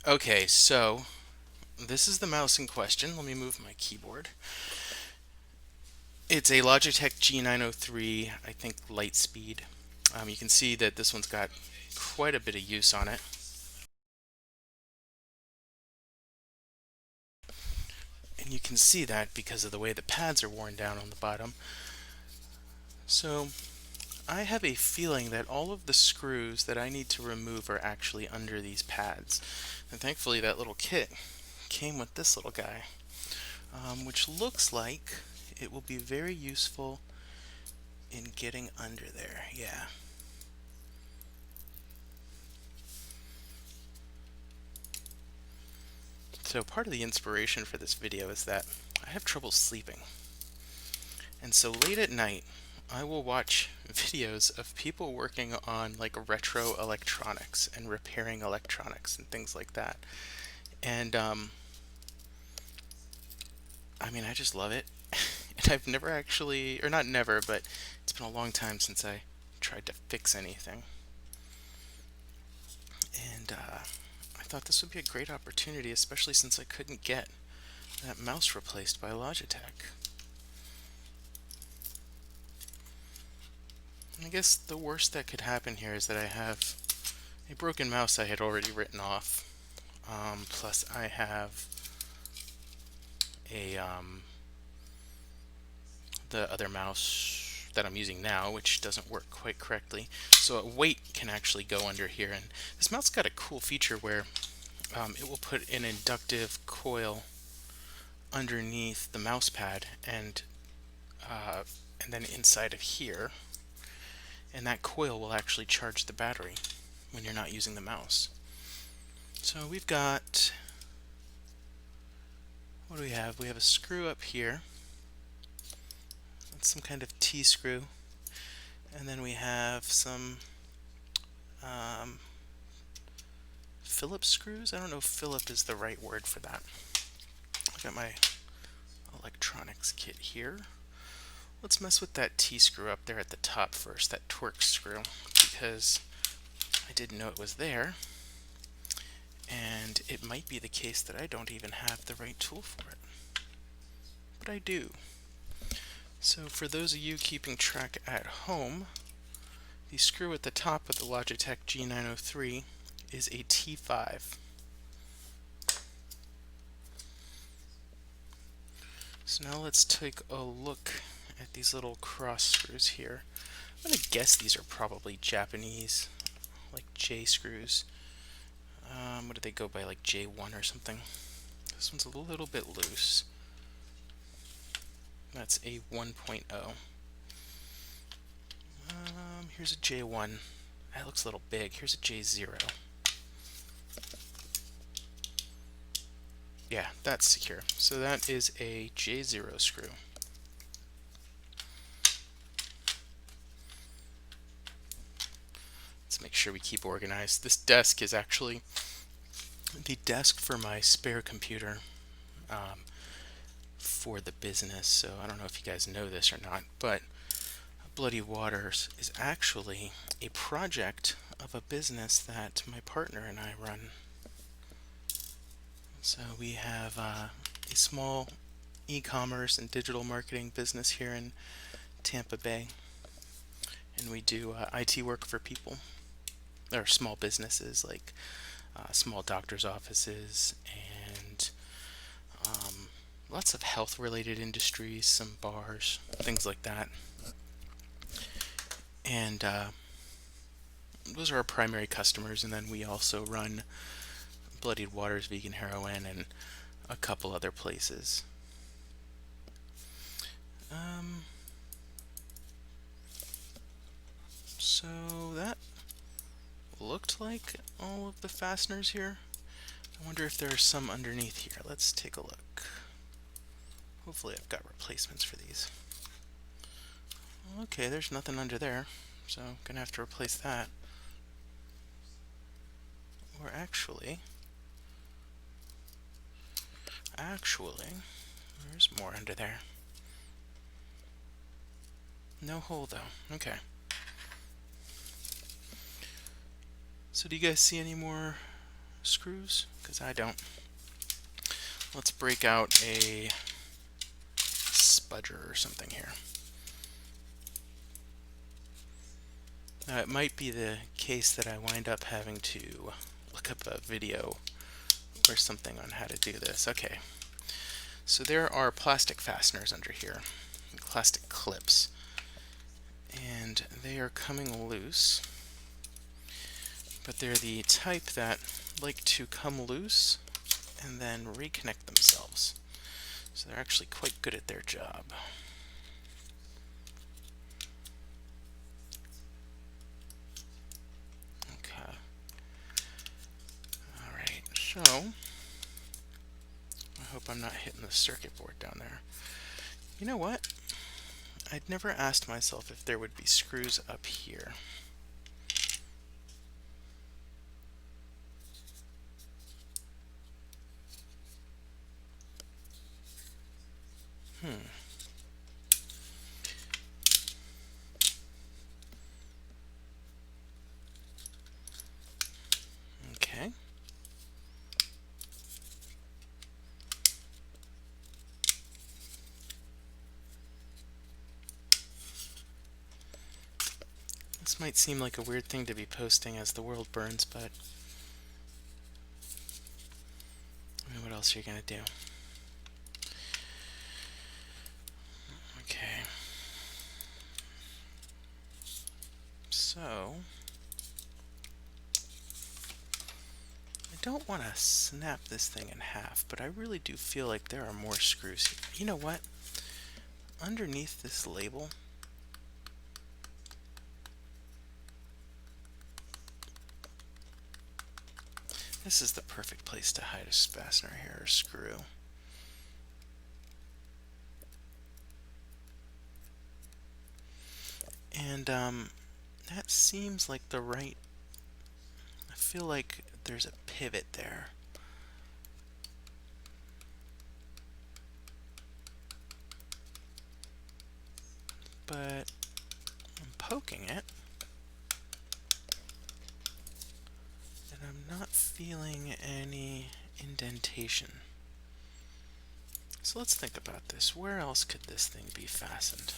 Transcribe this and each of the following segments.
Okay, so this is the mouse in question. Let me move my keyboard. It's a Logitech G903, I think light speed. You can see that this one's got quite a bit of use on it. And you can see that because of the way the pads are worn down on the bottom. So I have a feeling that all of the screws that I need to remove are actually under these pads. And thankfully that little kit came with this little guy, which looks like it will be very useful in getting under there. Yeah. So part of the inspiration for this video is that I have trouble sleeping. And so late at night, I will watch videos of people working on like retro electronics and repairing electronics and things like that. And I mean, I just love it. And I've never actually, or not never, but it's been a long time since I tried to fix anything. And I thought this would be a great opportunity, especially since I couldn't get that mouse replaced by Logitech. I guess the worst that could happen here is that I have a broken mouse I had already written off. Plus I have a the other mouse that I'm using now, which doesn't work quite correctly. So a weight can actually go under here, and this mouse got a cool feature where it will put an inductive coil underneath the mouse pad and then inside of here, and that coil will actually charge the battery when you're not using the mouse. So we've got, what do we have? We have a screw up here. That's some kind of T-screw. And then we have some Phillips screws. I don't know if Phillip is the right word for that. I've got my electronics kit here. Let's mess with that T-screw up there at the top first, that Torx screw, because I didn't know it was there. And it might be the case that I don't even have the right tool for it. But I do. So for those of you keeping track at home, the screw at the top of the Logitech G903 is a T5. So now let's take a look at these little cross screws here. I'm going to guess these are probably Japanese, like J screws. What do they go by, like J1 or something? This one's a little bit loose. That's a 1.0. Here's a J1. That looks a little big. Here's a J0. Yeah, that's secure. So that is a J0 screw. Let's make sure we keep organized. This desk is actually the desk for my spare computer for the business. So I don't know if you guys know this or not, but Bloody Waters is actually a project of a business that my partner and I run. So we have a small e-commerce and digital marketing business here in Tampa Bay, and we do IT work for people. There are small businesses like small doctor's offices and lots of health related industries, some bars, things like that. And those are our primary customers, and then we also run Bloodied Waters Vegan Heroin and a couple other places. So that looked like all of the fasteners here. I wonder if there are some underneath here. Let's take a look. Hopefully I've got replacements for these. Okay, there's nothing under there, so I'm gonna have to replace that. Or actually, there's more under there. No hole though. Okay. So do you guys see any more screws? Because I don't. Let's break out a spudger or something here. Now, it might be the case that I wind up having to look up a video or something on how to do this. Okay, so there are plastic fasteners under here, plastic clips, and they are coming loose, but they're the type that like to come loose and then reconnect themselves. So they're actually quite good at their job. Okay. Alright, so I hope I'm not hitting the circuit board down there. You know what? I'd never asked myself if there would be screws up here. Okay. This might seem like a weird thing to be posting as the world burns, but I mean, what else are you gonna do? Okay. So I don't want to snap this thing in half, but I really do feel like there are more screws here. You know what? Underneath this label, this is the perfect place to hide a fastener here, or screw. And that seems like the right, I feel like there's a pivot there. But I'm poking it, and I'm not feeling any indentation. So let's think about this. Where else could this thing be fastened?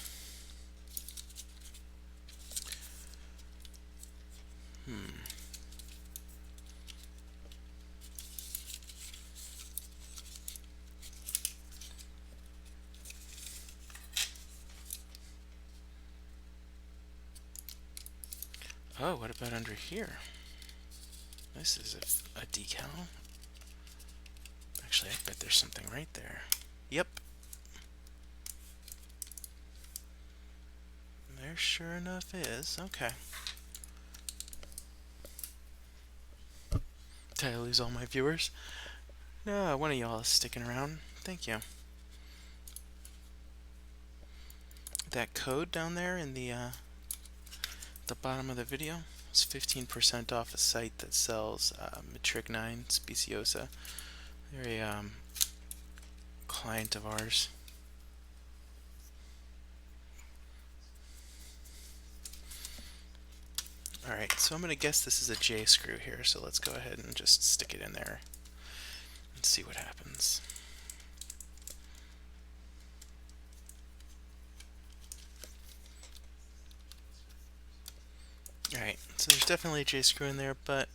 Oh, what about under here? This is a decal. Actually, I bet there's something right there. Yep. There sure enough is. Okay. Did I lose all my viewers? No, one of y'all is sticking around. Thank you. That code down there in the bottom of the video is 15% off a site that sells Mitrignine speciosa. They're a client of ours. Alright, so I'm going to guess this is a J screw here, so let's go ahead and just stick it in there and see what happens. Alright, so there's definitely a J screw in there, but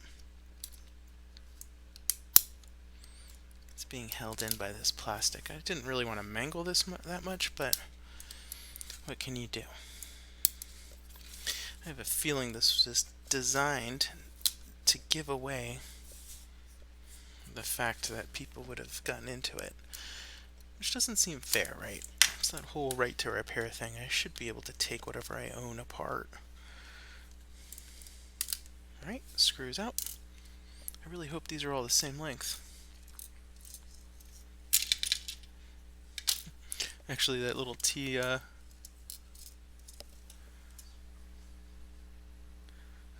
it's being held in by this plastic. I didn't really want to mangle this that much, but what can you do? I have a feeling this was designed to give away the fact that people would have gotten into it, which doesn't seem fair, right? It's that whole right to repair thing. I should be able to take whatever I own apart. Alright, screws out. I really hope these are all the same length. Actually, that little T, I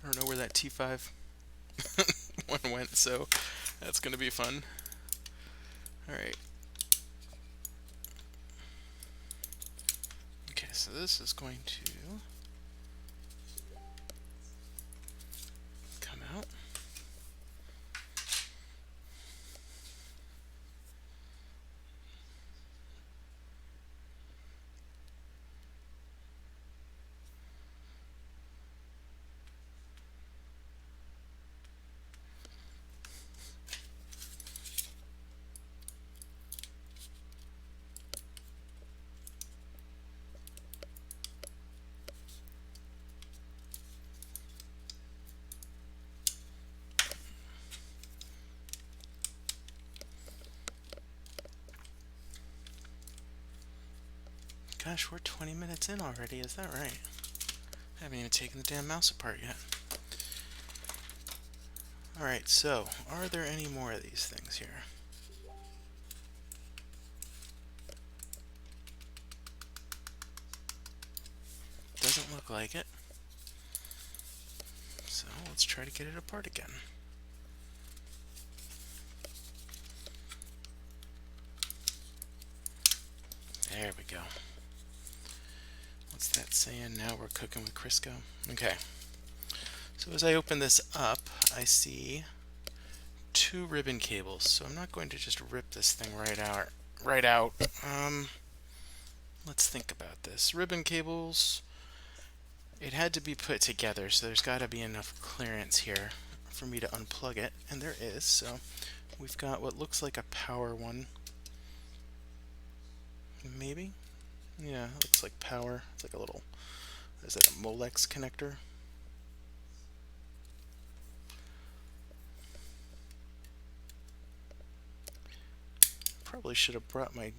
don't know where that T5 one went, so that's going to be fun. Alright. Okay, so this is going to come out. gosh, we're 20 minutes in already, is that right? I haven't even taken the damn mouse apart yet. Alright, so, are there any more of these things here? Doesn't look like it. So, let's try to get it apart again. There we go. What's that saying? Now we're cooking with Crisco. Okay. So as I open this up, I see 2 ribbon cables. So I'm not going to just rip this thing right out. Let's think about this. Ribbon cables, it had to be put together, so there's got to be enough clearance here for me to unplug it, and there is. So we've got what looks like a power one. Maybe? Yeah, it looks like power. It's like a little, is that a Molex connector? Probably should have brought my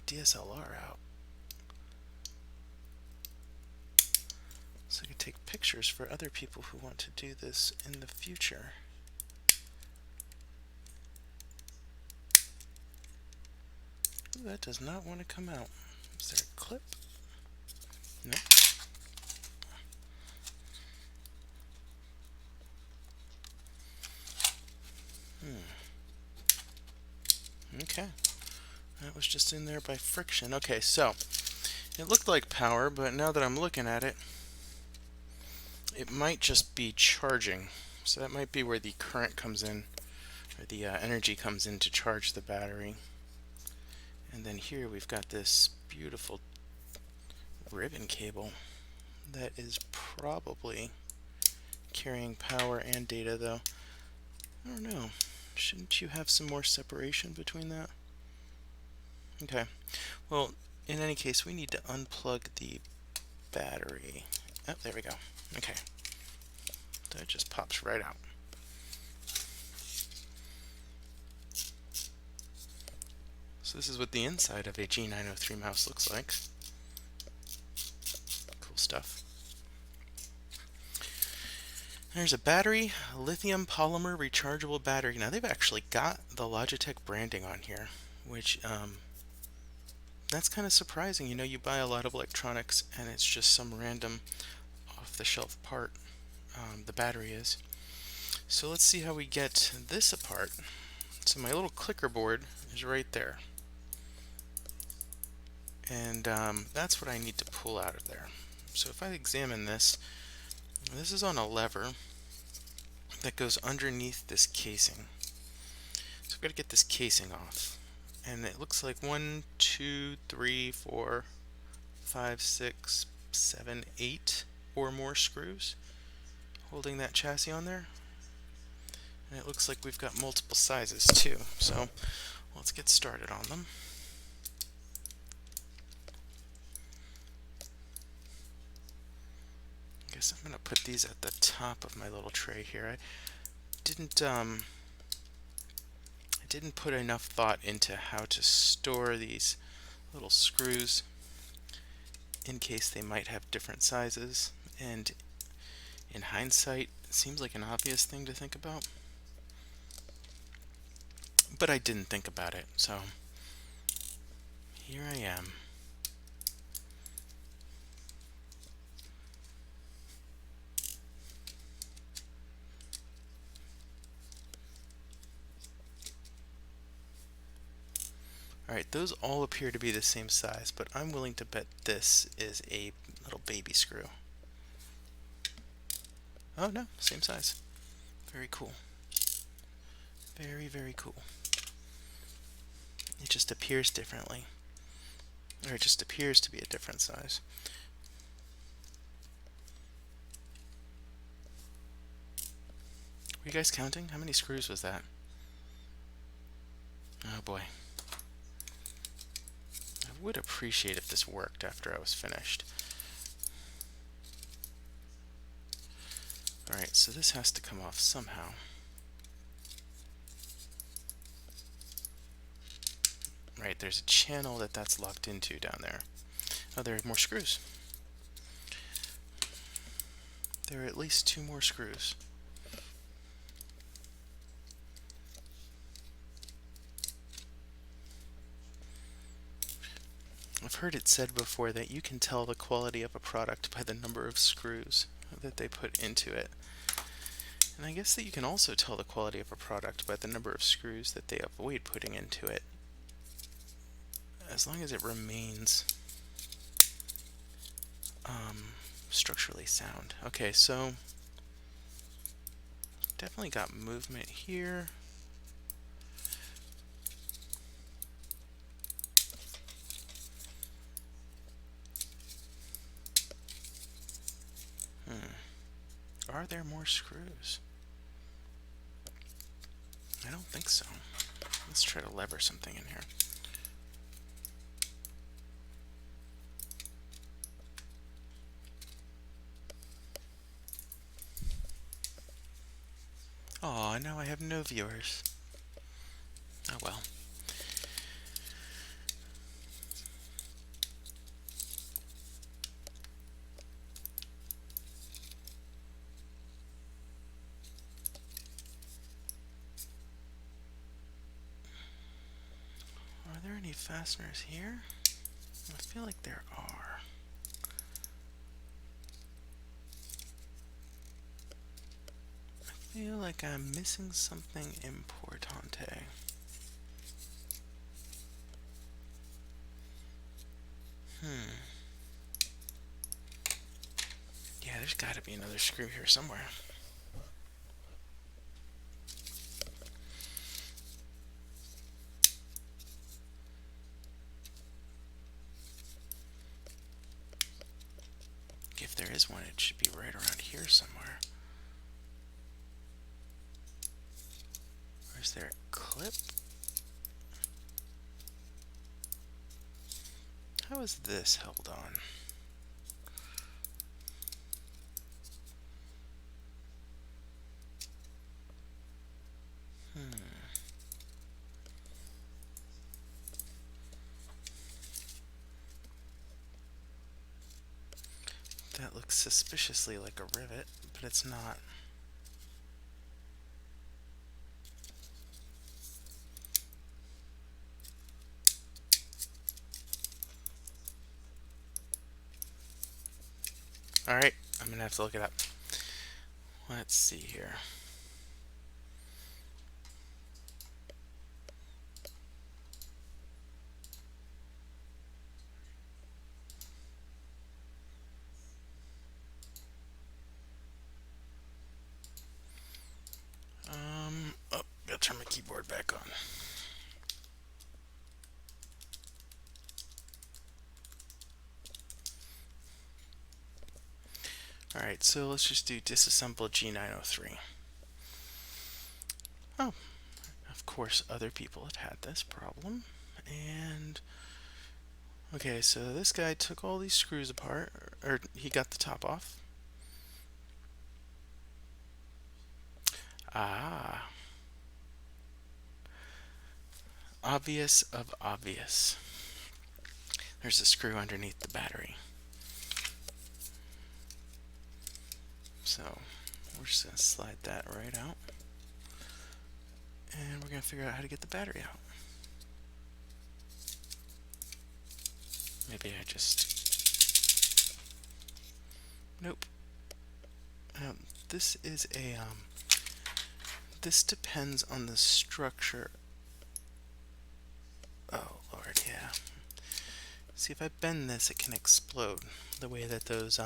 DSLR out so I could take pictures for other people who want to do this in the future. Ooh, that does not want to come out. Is there a clip? No. Okay. That was just in there by friction. Okay, so it looked like power, but now that I'm looking at it, it might just be charging. So that might be where the current comes in, or the energy comes in to charge the battery. And then here we've got this beautiful ribbon cable that is probably carrying power and data, though. I don't know. Shouldn't you have some more separation between that? Okay. Well, in any case, we need to unplug the battery. Oh, there we go. Okay. That just pops right out. So this is what the inside of a G903 mouse looks like. Cool stuff. There's a battery, a lithium polymer rechargeable battery. Now they've actually got the Logitech branding on here, which that's kind of surprising. You know, you buy a lot of electronics and it's just some random off-the-shelf part. The battery is. So let's see how we get this apart. So my little clicker board is right there. And that's what I need to pull out of there. So if I examine this, this is on a lever that goes underneath this casing. So I've got to get this casing off. And it looks like 1, 2, 3, 4, 5, 6, 7, 8 or more screws holding that chassis on there. And it looks like we've got multiple sizes too. So let's get started on them. I guess I'm going to put these at the top of my little tray here. I didn't put enough thought into how to store these little screws in case they might have different sizes, and in hindsight it seems like an obvious thing to think about, but I didn't think about it, so here I am. Alright, those all appear to be the same size, but I'm willing to bet this is a little baby screw. Oh no, same size. Very cool. Very, very cool. It just appears differently. Or it just appears to be a different size. Were you guys counting? How many screws was that? Oh boy. I would appreciate if this worked after I was finished. Alright, so this has to come off somehow. Right, there's a channel that's locked into down there. Oh, there are more screws. There are at least 2 more screws. I've heard it said before that you can tell the quality of a product by the number of screws that they put into it. And I guess that you can also tell the quality of a product by the number of screws that they avoid putting into it, as long as it remains structurally sound. Okay, so definitely got movement here. Are there more screws? I don't think so. Let's try to lever something in here. Aw, now I have no viewers. Oh well. Are there any fasteners here? I feel like there are. I feel like I'm missing something importante. Yeah, there's got to be another screw here somewhere. If there is one, it should be right around here somewhere. Or is there a clip? How is this held on? That looks suspiciously like a rivet, but it's not. Alright, I'm gonna have to look it up. Let's see here. Oh, gotta turn my keyboard back on. Alright, so let's just do disassemble G903. Oh, of course other people have had this problem. And okay, so this guy took all these screws apart, or he got the top off. Ah. Obvious of obvious. There's a screw underneath the battery. So we're just going to slide that right out. And we're going to figure out how to get the battery out. Maybe I just... Nope. This is a... This depends on the structure. Oh, Lord, yeah. See, if I bend this, it can explode. The way that those,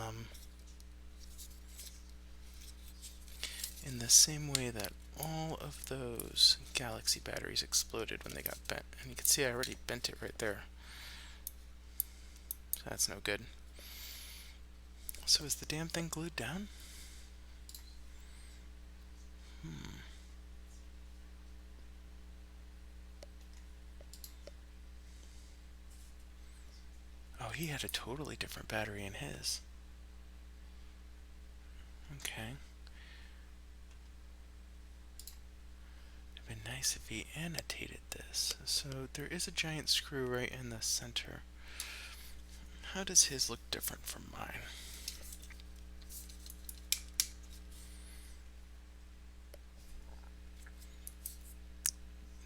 in the same way that all of those Galaxy batteries exploded when they got bent. And you can see I already bent it right there. So that's no good. So is the damn thing glued down? Oh, he had a totally different battery in his. Okay. It'd been nice if he annotated this. So there is a giant screw right in the center. How does his look different from mine?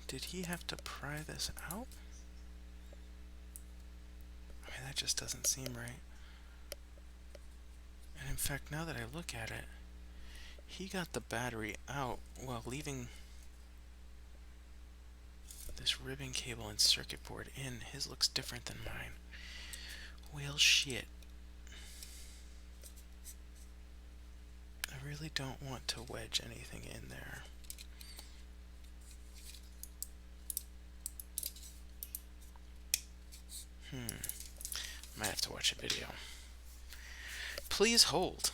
Did he have to pry this out? I mean, that just doesn't seem right. And in fact, now that I look at it, he got the battery out while leaving this ribbon cable and circuit board in. His looks different than mine. Well, shit. I really don't want to wedge anything in there. Might have to watch a video. Please hold.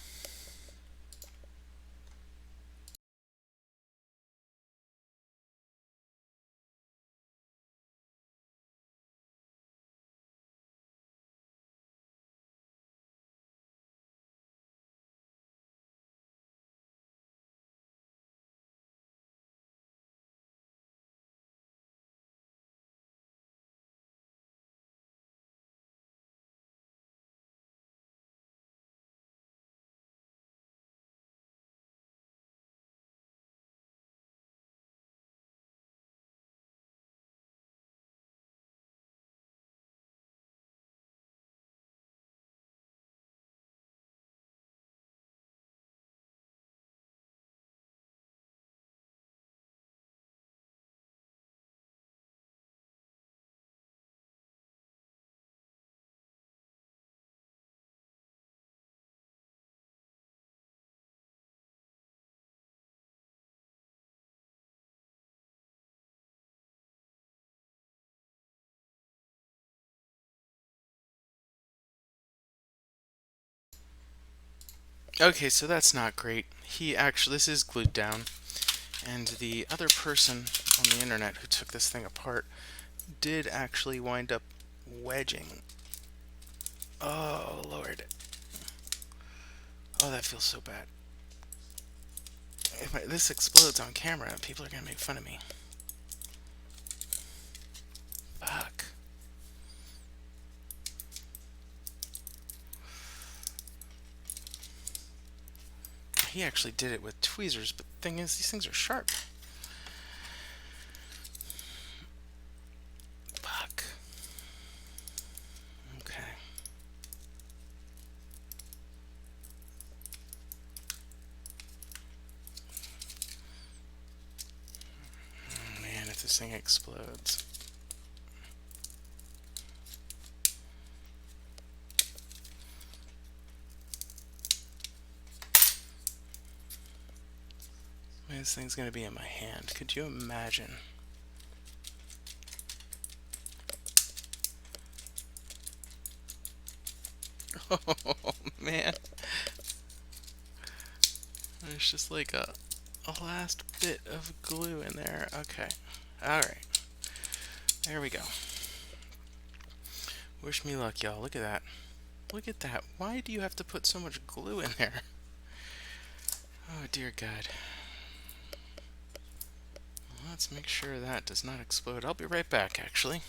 Okay, so that's not great. This is glued down, and the other person on the internet who took this thing apart did actually wind up wedging. Oh, Lord. Oh, that feels so bad. If this explodes on camera, people are going to make fun of me. Fuck. He actually did it with tweezers, but the thing is, these things are sharp. Fuck. Okay. Oh, man, if this thing explodes. This thing's gonna be in my hand. Could you imagine? Oh man. There's just like a last bit of glue in there. Okay. Alright. There we go. Wish me luck, y'all. Look at that. Look at that. Why do you have to put so much glue in there? Oh dear God. Let's make sure that does not explode. I'll be right back, actually.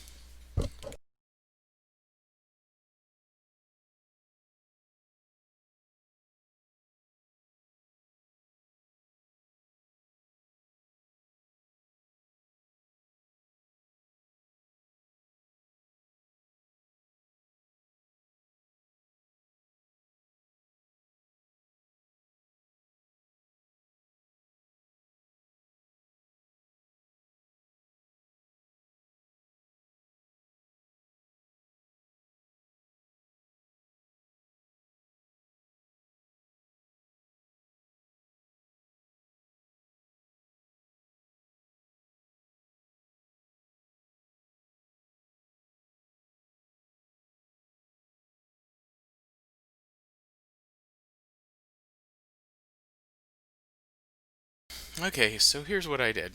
Okay, so here's what I did.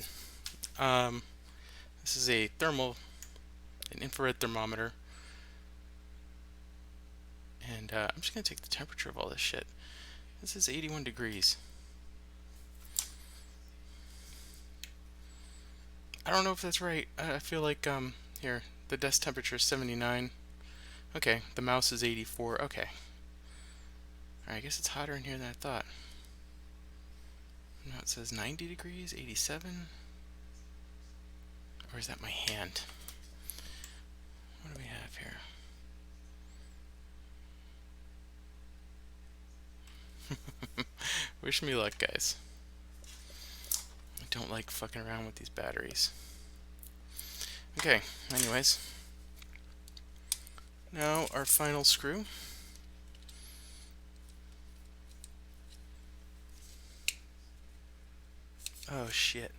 This is an infrared thermometer, and I'm just gonna take the temperature of all this shit. This is 81 degrees. I don't know if that's right. I feel like, here, the desk temperature is 79. Okay, the mouse is 84. Okay. Alright, I guess it's hotter in here than I thought. Now it says 90 degrees, 87. Or is that my hand? What do we have here? Wish me luck, guys. I don't like fucking around with these batteries. Okay, anyways. Now our final screw. Oh shit.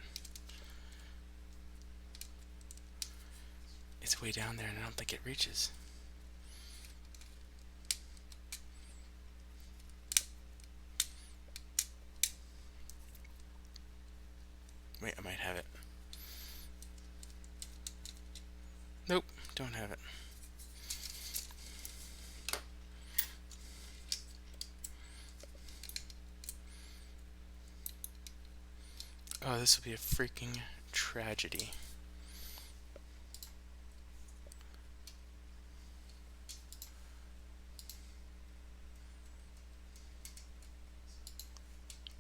It's way down there and I don't think it reaches. Wait, I might have it. Nope, don't have it. Oh, this will be a freaking tragedy.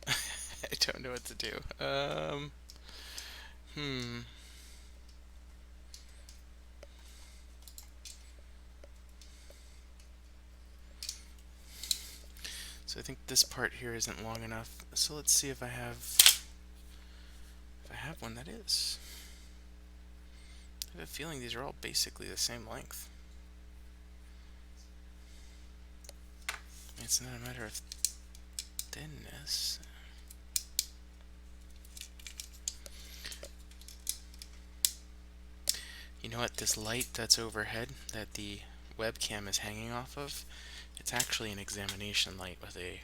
I don't know what to do. So I think this part here isn't long enough. So let's see if I have one that is. I have a feeling these are all basically the same length. It's not a matter of thinness. You know what? This light that's overhead that the webcam is hanging off of, it's actually an examination light with a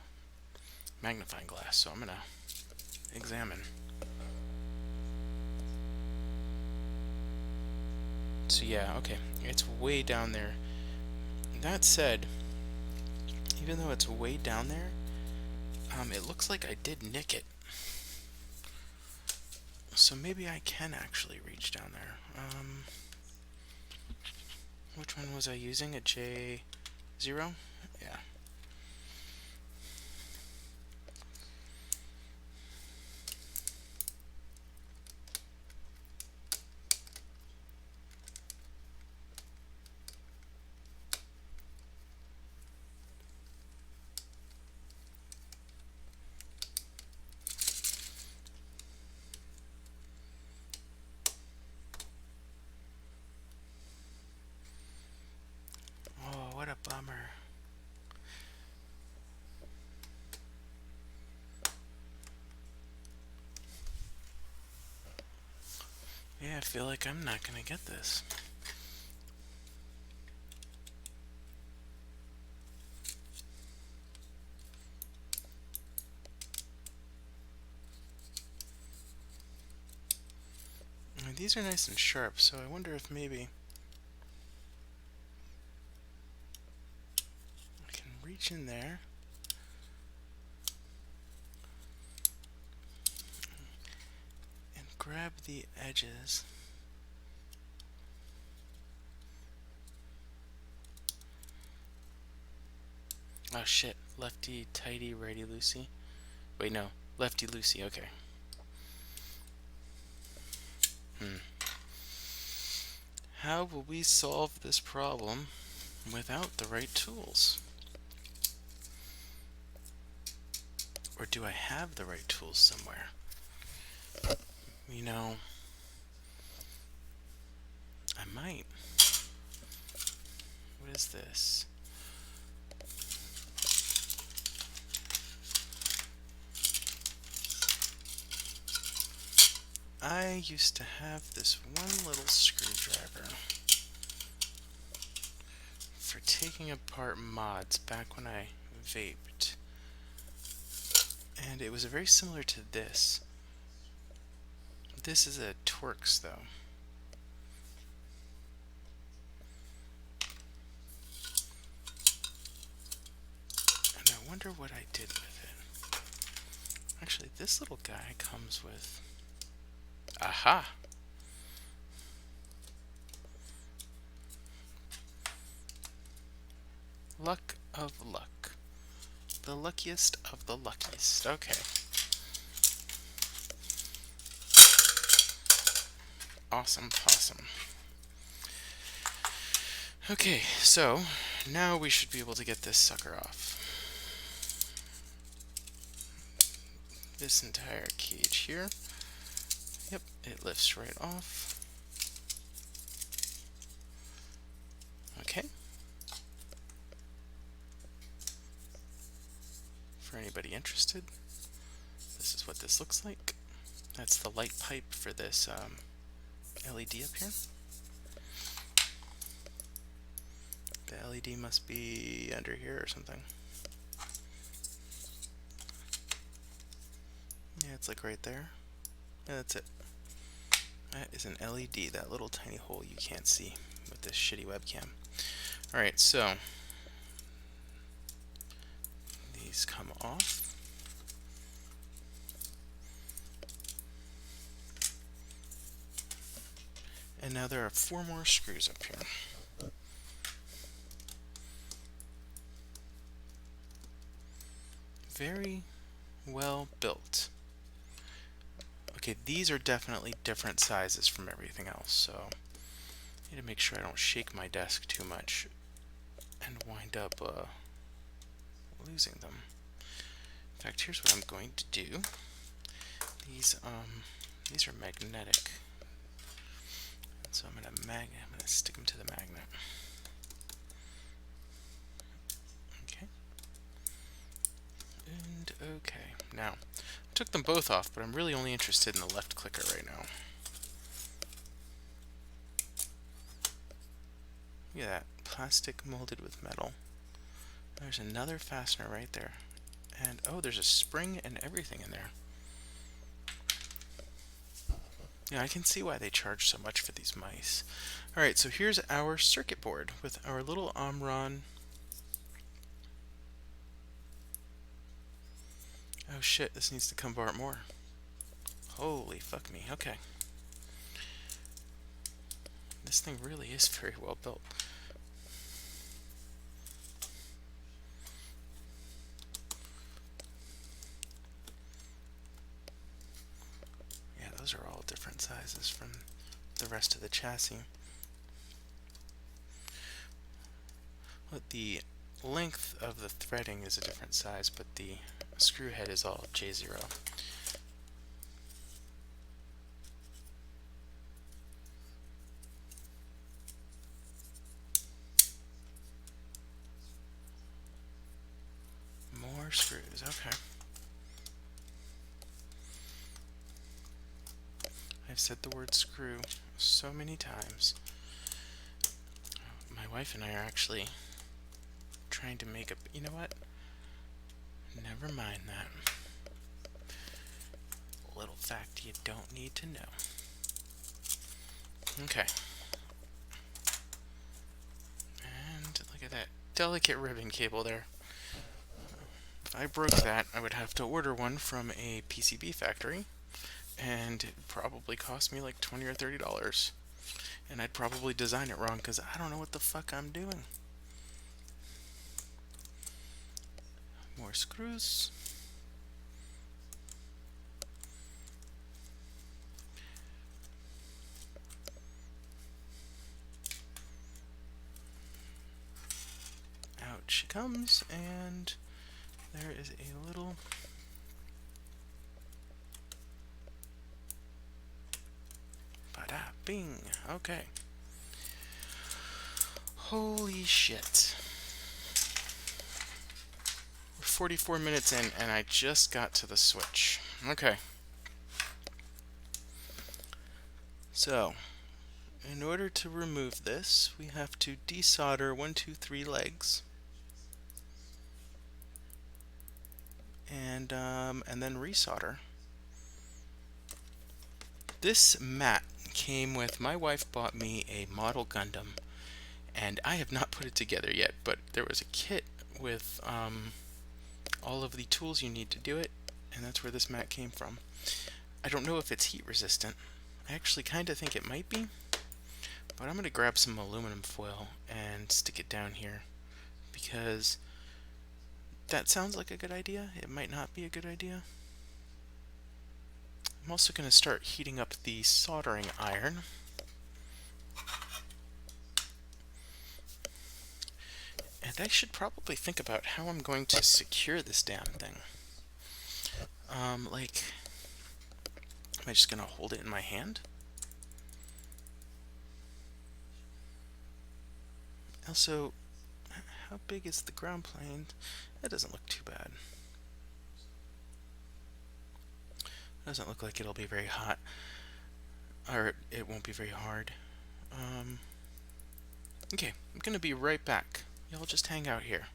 magnifying glass. So I'm gonna examine. So yeah, okay, it's way down there. That said, even though it's way down there, it looks like I did nick it. So maybe I can actually reach down there. Which one was I using? A J0? Yeah. Oh, what a bummer. Yeah, I feel like I'm not gonna get this. I mean, these are nice and sharp, so I wonder if maybe I can reach in there and grab the edges. Oh shit, lefty tighty, righty loosey. Wait, no, lefty loosey, okay. How will we solve this problem without the right tools? Or do I have the right tools somewhere? You know, I might. What is this? I used to have this one little screwdriver for taking apart mods back when I vaped. And it was very similar to this. This is a Torx though. And I wonder what I did with it. Actually, this little guy comes with... Aha! Luck of luck. The luckiest of the luckiest. Okay. Awesome possum. Okay, so now we should be able to get this sucker off. This entire cage here. Yep, it lifts right off. Okay. For anybody interested, this is what this looks like. That's the light pipe for this LED up here. The LED must be under here or something. Yeah, it's like right there. Yeah, that's it. That is an LED, that little tiny hole you can't see with this shitty webcam. Alright, so these come off. And now there are 4 more screws up here. Very well built. Okay, these are definitely different sizes from everything else, so I need to make sure I don't shake my desk too much and wind up losing them. In fact, here's what I'm going to do. These are magnetic, so I'm gonna stick them to the magnet. Okay. And okay. Now, I took them both off, but I'm really only interested in the left clicker right now. Look at that, plastic molded with metal. There's another fastener right there. And oh, there's a spring and everything in there. Yeah, I can see why they charge so much for these mice. Alright, so here's our circuit board with our little Omron. Oh shit, this needs to come apart more. Holy fuck me, okay. This thing really is very well built. Yeah, those are all different sizes from the rest of the chassis. But the length of the threading is a different size, but the screw head is all J0. More screws, okay. I've said the word screw so many times. My wife and I are actually trying to make a... You know what? Never mind that. A little fact you don't need to know. Okay. And look at that delicate ribbon cable there. If I broke that, I would have to order one from a PCB factory, and it'd probably cost me like $20 or $30. And I'd probably design it wrong because I don't know what the fuck I'm doing. More screws. Out she comes, and there is a little bada bing. Okay. Holy shit. We're 44 minutes in, and I just got to the switch. Okay. So, in order to remove this, we have to desolder 1, 2, 3 legs. And then resolder. This mat came with, my wife bought me a model Gundam, and I have not put it together yet, but there was a kit with all of the tools you need to do it, and that's where this mat came from. I don't know if it's heat resistant. I actually kind of think it might be, but I'm going to grab some aluminum foil and stick it down here because that sounds like a good idea. It might not be a good idea. I'm also going to start heating up the soldering iron. And I should probably think about how I'm going to secure this damn thing. Like, am I just going to hold it in my hand? Also, how big is the ground plane? That doesn't look too bad. Doesn't look like it'll be very hot, or it won't be very hard. Okay, I'm gonna be right back. Y'all just hang out here.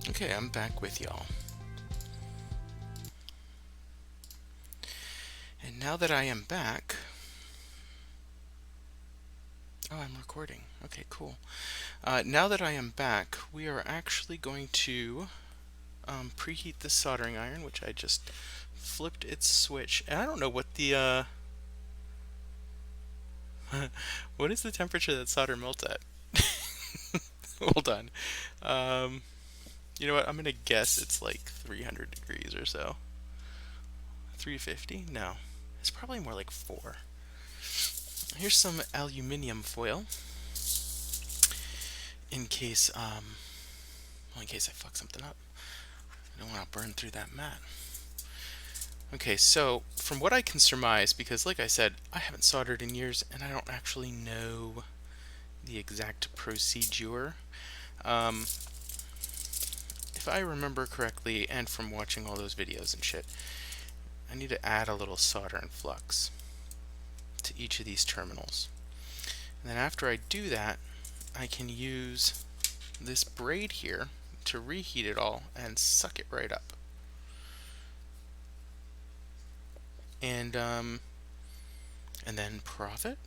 Okay, I'm back with y'all. And now that I am back... Oh, I'm recording. Okay, cool. Now that I am back, we are actually going to preheat the soldering iron, which I just flipped its switch. And I don't know what the... what is the temperature that solder melts at? Hold on. You know what? I'm going to guess it's like 300 degrees or so. 350? No. It's probably more like 4. Here's some aluminium foil in case I fuck something up. I don't want to burn through that mat. Okay, so from what I can surmise, because like I said, I haven't soldered in years and I don't actually know the exact procedure. If I remember correctly, and from watching all those videos and shit, I need to add a little solder and flux to each of these terminals. And then after I do that, I can use this braid here to reheat it all and suck it right up. And then profit.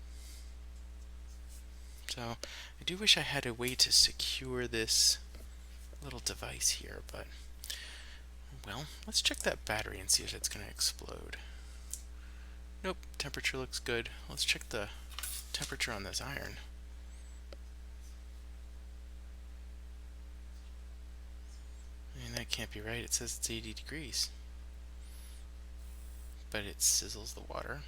So I do wish I had a way to secure this little device here, but well, let's check that battery and see if it's going to explode. Nope, temperature looks good. Let's check the temperature on this iron. I mean, that can't be right. It says it's 80 degrees. But it sizzles the water.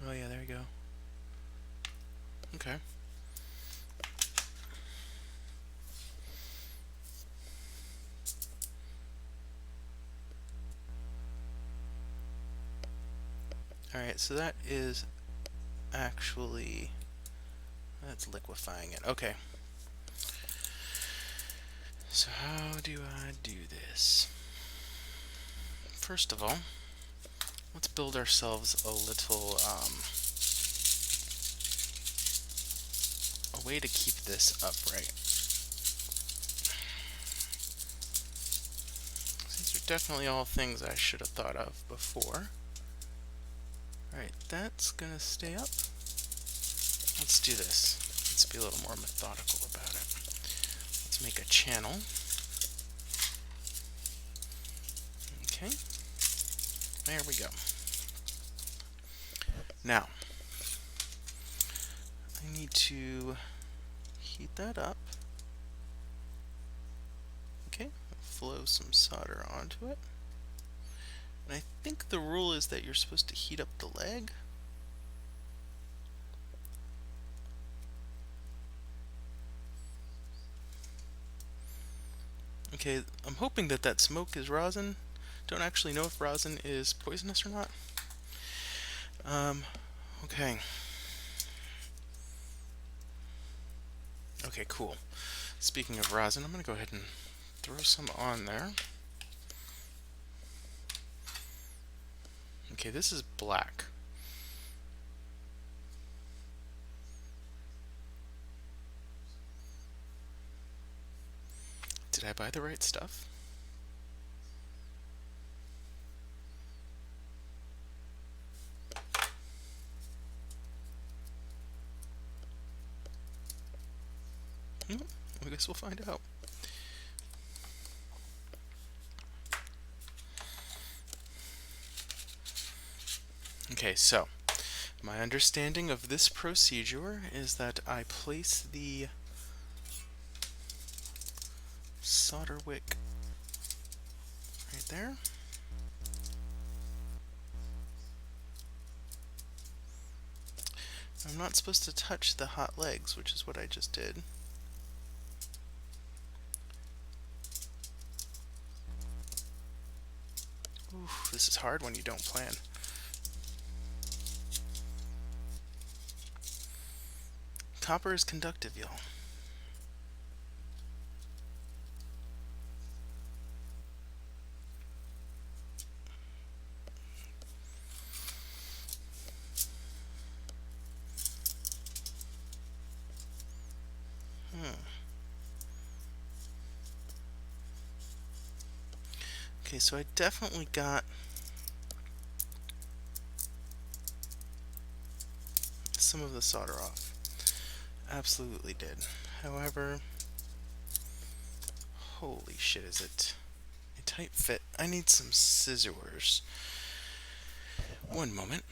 Oh yeah, there we go. Okay. Alright, so that is actually... that's liquefying it. Okay. So how do I do this? First of all, let's build ourselves a little, a way to keep this upright. are definitely all things I should have thought of before. Alright, that's gonna stay up. Let's do this. Let's be a little more methodical about it. Let's make a channel. Okay. There we go. Now, I need to heat that up. Okay, flow some solder onto it. And I think the rule is that you're supposed to heat up the leg. Okay, I'm hoping that that smoke is rosin. Don't actually know if rosin is poisonous or not. Okay. Okay, cool. Speaking of rosin, I'm going to go ahead and throw some on there. Okay, this is black. Did I buy the right stuff? I guess we'll find out. Okay, so my understanding of this procedure is that I place the solder wick right there. I'm not supposed to touch the hot legs, which is what I just did. Oof, this is hard when you don't plan. Copper is conductive, y'all. Okay, so I definitely got some of the solder off. Absolutely did. However, holy shit, is it a tight fit? I need some scissors. One moment.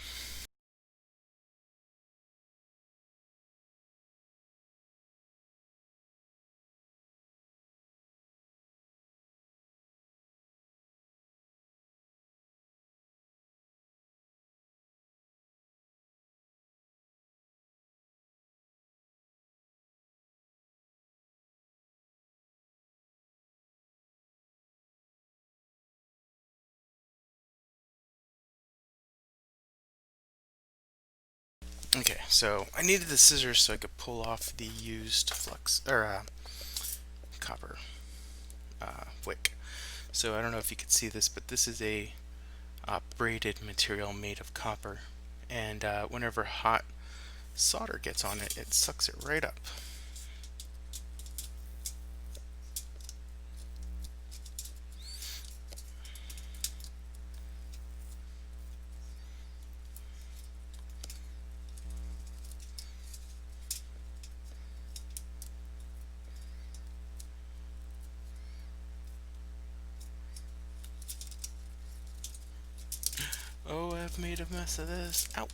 Okay, so I needed the scissors so I could pull off the used flux or copper wick. So I don't know if you could see this, but this is a braided material made of copper, and whenever hot solder gets on it, it sucks it right up. Oh, I've made a mess of this. Ow.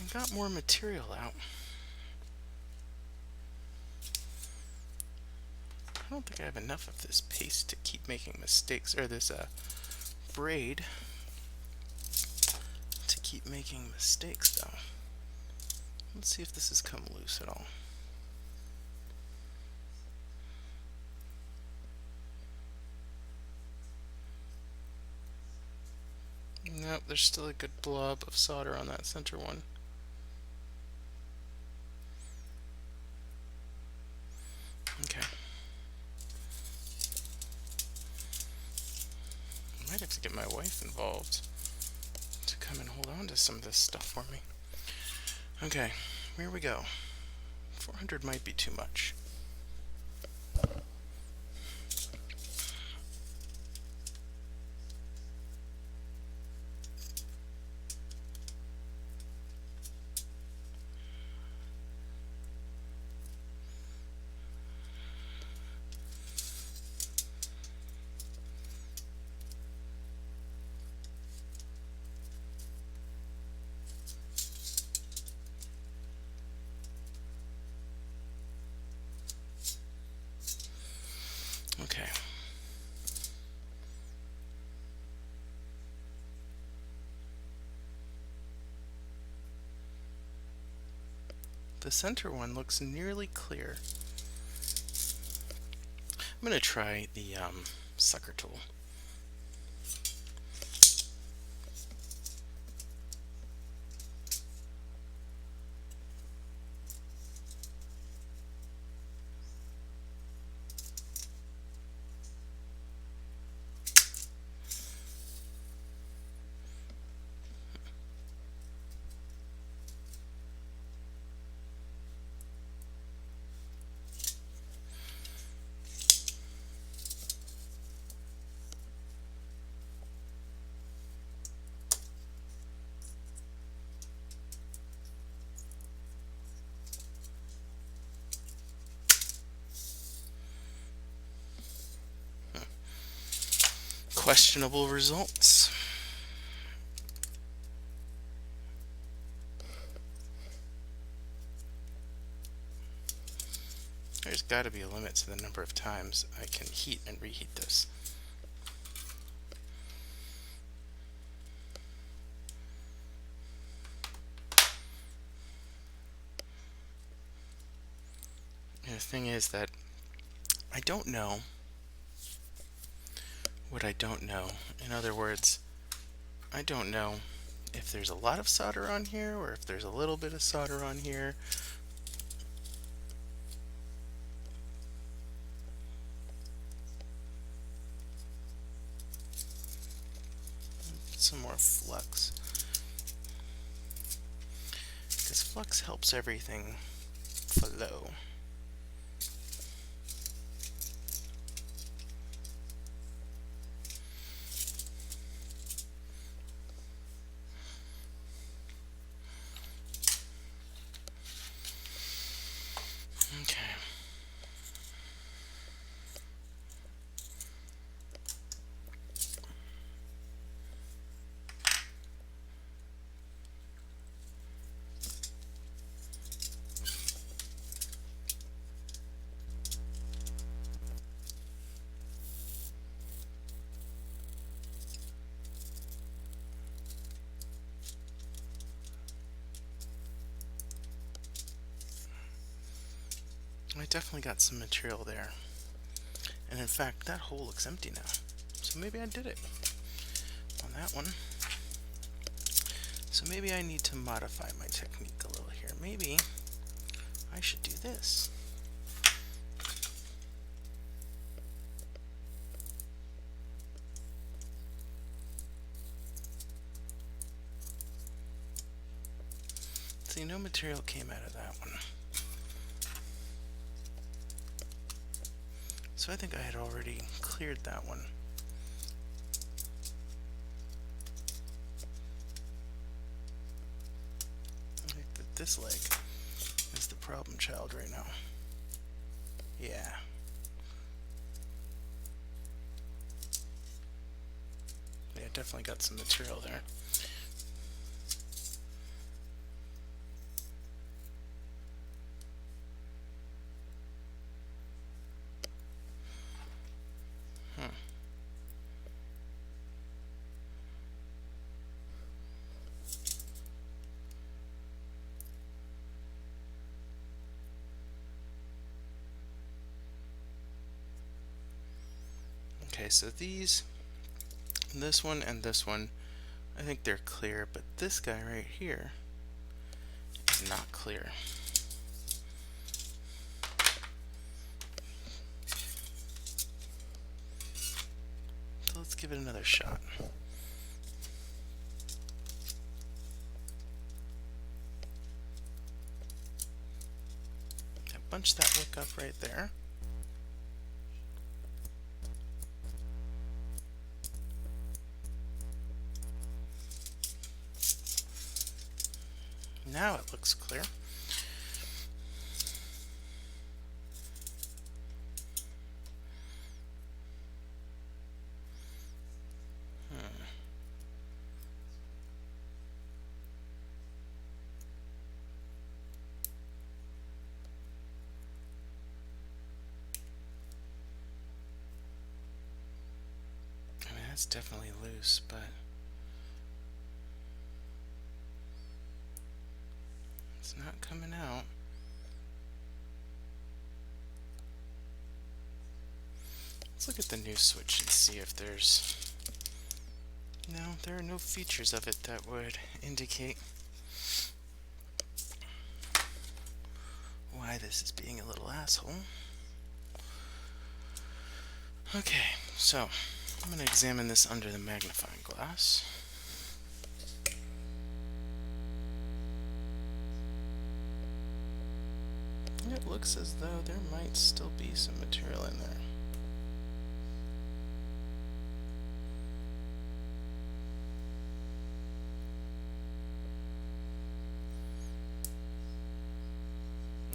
I got more material out. I don't think I have enough of this paste to keep making mistakes, or this braid to keep making mistakes though. Let's see if this has come loose at all. Nope, there's still a good blob of solder on that center one. Okay. involved to come and hold on to some of this stuff for me. Okay, here we go. 400 might be too much. Okay. The center one looks nearly clear. I'm going to try the sucker tool. Questionable results. There's got to be a limit to the number of times I can heat and reheat this. And the thing is that I don't know what I don't know. In other words, I don't know if there's a lot of solder on here or if there's a little bit of solder on here. Some more flux, because flux helps everything flow. Okay. I definitely got some material there. And in fact, that hole looks empty now. So maybe I did it on that one. So maybe I need to modify my technique a little here. Maybe I should do this. See, no material came out of that one. So I think I had already cleared that one. I think that this leg is the problem child right now. Yeah. Yeah, definitely got some material there. Okay, so these, this one and this one, I think they're clear, but this guy right here is not clear. So let's give it another shot. bunch that wick up right there. Now it looks clear. I mean, that's definitely loose, but it's not coming out. Let's look at the new switch and see if there's... No, there are no features of it that would indicate why this is being a little asshole. Okay, so I'm going to examine this under the magnifying glass. It looks as though there might still be some material in there.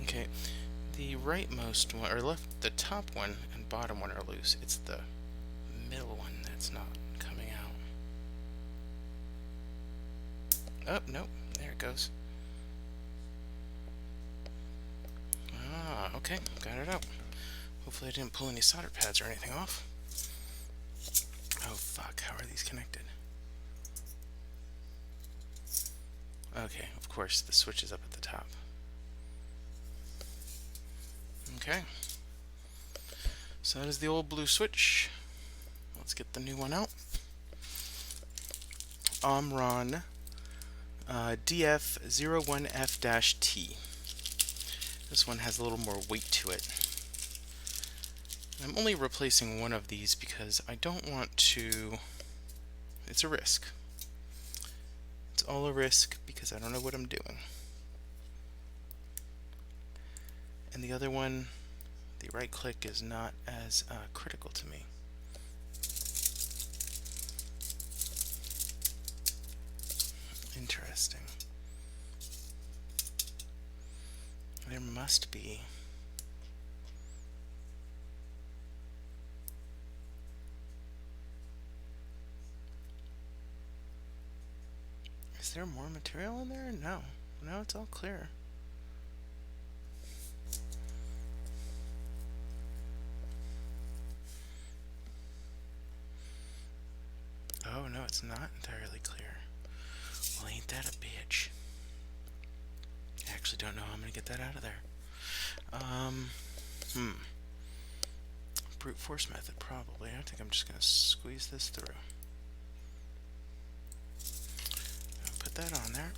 Okay, the rightmost one, or left, the top one and bottom one are loose. It's the middle one that's not coming out. Oh, nope, there it goes. Ah, okay, got it out. Hopefully I didn't pull any solder pads or anything off. Oh fuck, how are these connected? Okay, of course, the switch is up at the top. Okay, so that is the old blue switch. Let's get the new one out. Omron DF01F-T. This one has a little more weight to it. I'm only replacing one of these because I don't want to... It's a risk. It's all a risk because I don't know what I'm doing. And the other one, the right click is not as critical to me. Interesting. There must be. Is there more material in there? No. No, it's all clear. Oh, no, it's not entirely clear. Well, ain't that a bitch? I actually don't know how I'm going to get that out of there. Brute force method, probably. I think I'm just going to squeeze this through. I'll put that on there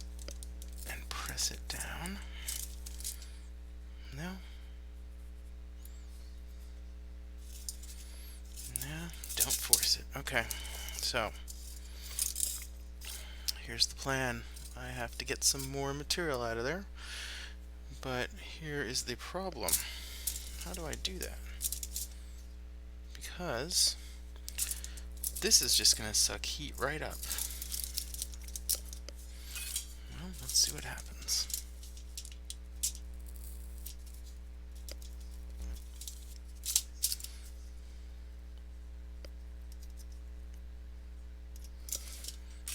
and press it down. No. No, don't force it. Okay, so here's the plan. I have to get some more material out of there, but here is the problem. How do I do that? Because this is just going to suck heat right up. Well, let's see what happens.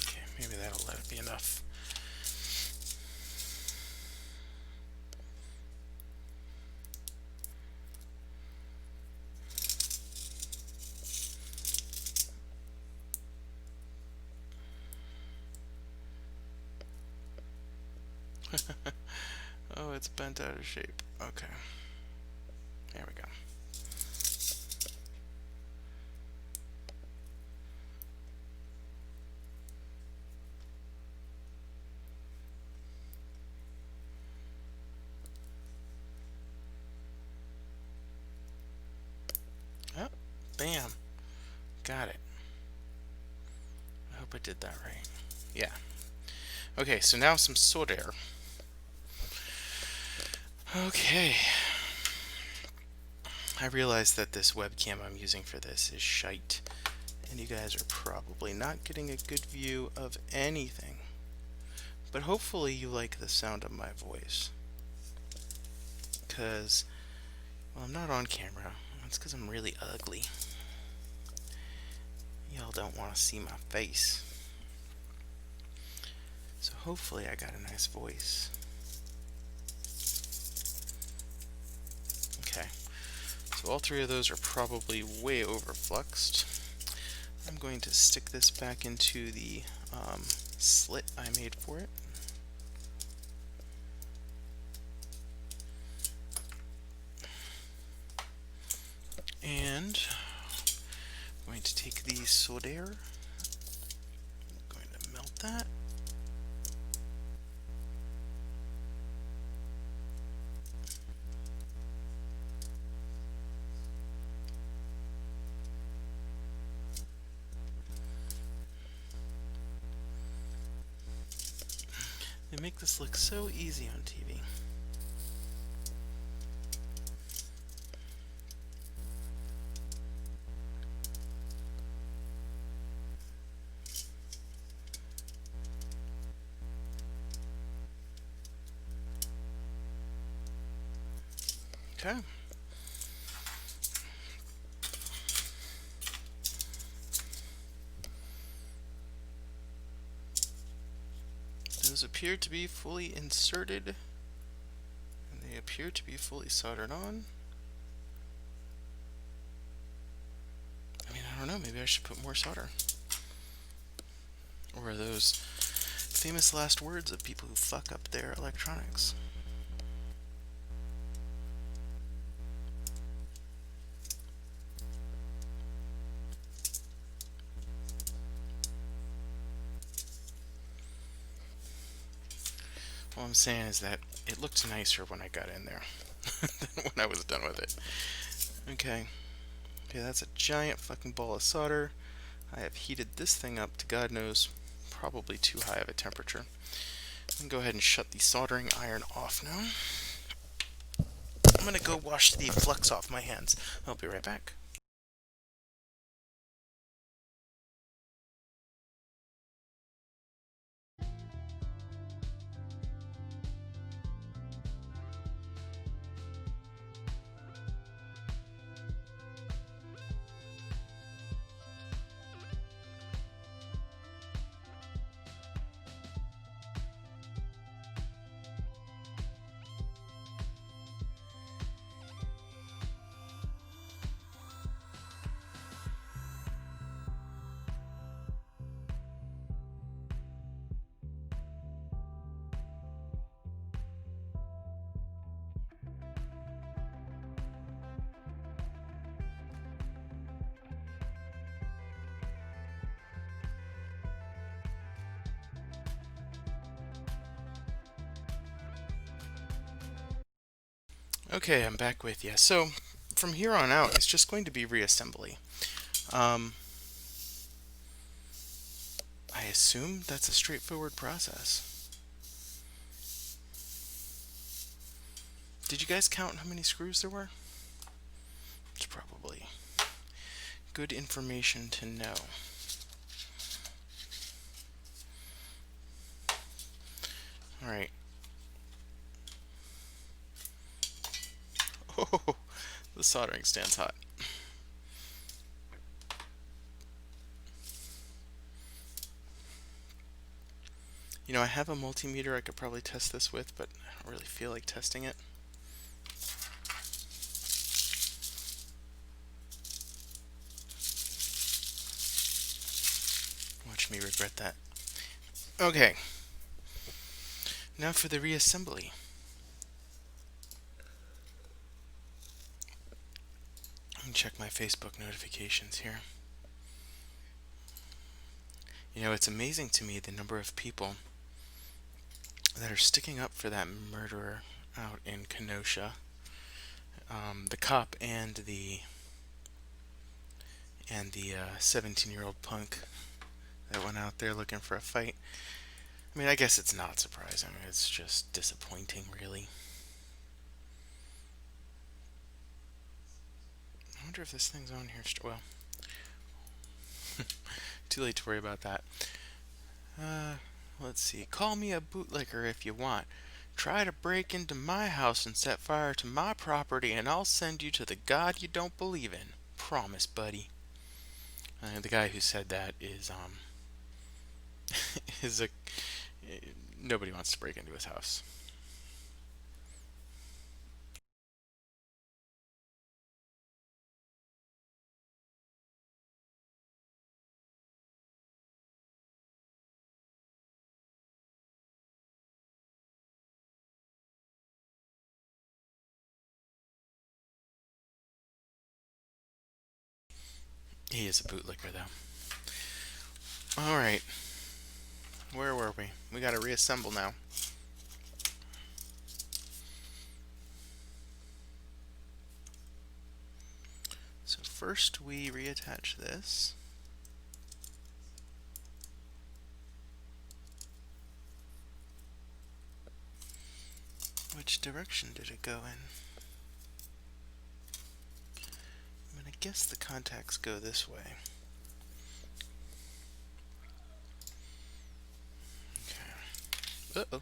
Okay, maybe that'll let it be enough. Oh, it's bent out of shape. Okay. There we go. Oh, bam. Got it. I hope I did that right. Yeah. Okay, so now some solder. Okay, I realize that this webcam I'm using for this is shite, and you guys are probably not getting a good view of anything. But hopefully you like the sound of my voice. Because, well, I'm not on camera. That's because I'm really ugly. Y'all don't want to see my face. So hopefully I got a nice voice. Okay. So all three of those are probably way overfluxed. I'm going to stick this back into the slit I made for it. And I'm going to take the solder. I'm going to melt that. They make this look so easy on TV. Okay. Those appear to be fully inserted, and they appear to be fully soldered on. I mean, I don't know, maybe I should put more solder. Or are those famous last words of people who fuck up their electronics? All I'm saying is that it looked nicer when I got in there than when I was done with it. Okay. Okay, that's a giant fucking ball of solder. I have heated this thing up to God knows, probably too high of a temperature. I'm going to go ahead and shut the soldering iron off now. I'm going to go wash the flux off my hands. I'll be right back. Okay, I'm back with you. So, from here on out, it's just going to be reassembly. I assume that's a straightforward process. Did you guys count how many screws there were? It's probably good information to know. Alright. Oh, the soldering stand's hot. You know, I have a multimeter I could probably test this with, but I don't really feel like testing it. Watch me regret that. Okay. Now for the reassembly. Let me check my Facebook notifications here. You know, it's amazing to me the number of people that are sticking up for that murderer out in Kenosha. The cop and the 17-year-old punk that went out there looking for a fight. I mean, I guess it's not surprising. It's just disappointing, really. wonder if this thing's on here. Well, too late to worry about that. Let's see. Call me a bootlicker if you want. Try to break into my house and set fire to my property, and I'll send you to the God you don't believe in. Promise, buddy. The guy who said that is is a nobody wants to break into his house. He is a bootlicker, though. All right, where were we? We got to reassemble now. So first we reattach this. Which direction did it go in? I'm gonna guess the contacts go this way. Okay. Uh-oh.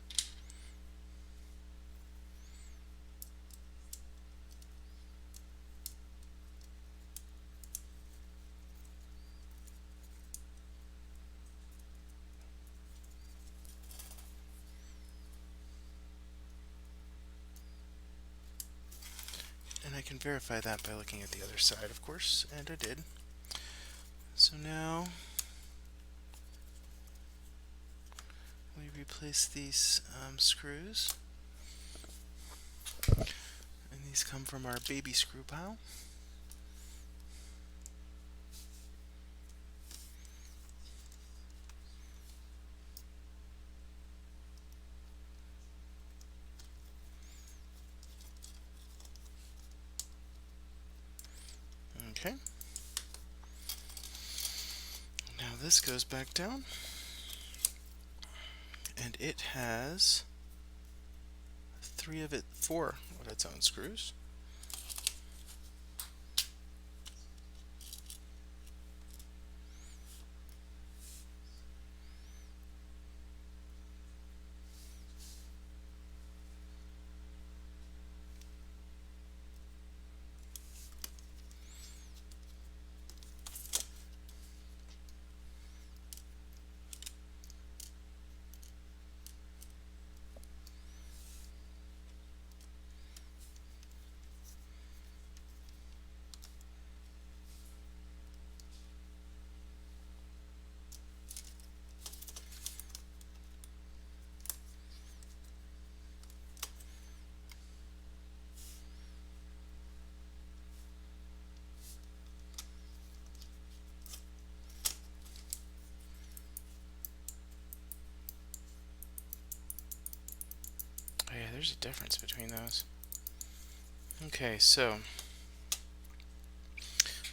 And I can verify that by looking at the other side, of course, and I did. So now we replace these screws, and these come from our baby screw pile. Okay. Now this goes back down, and it has four of its own screws. Oh yeah, there's a difference between those. Okay, so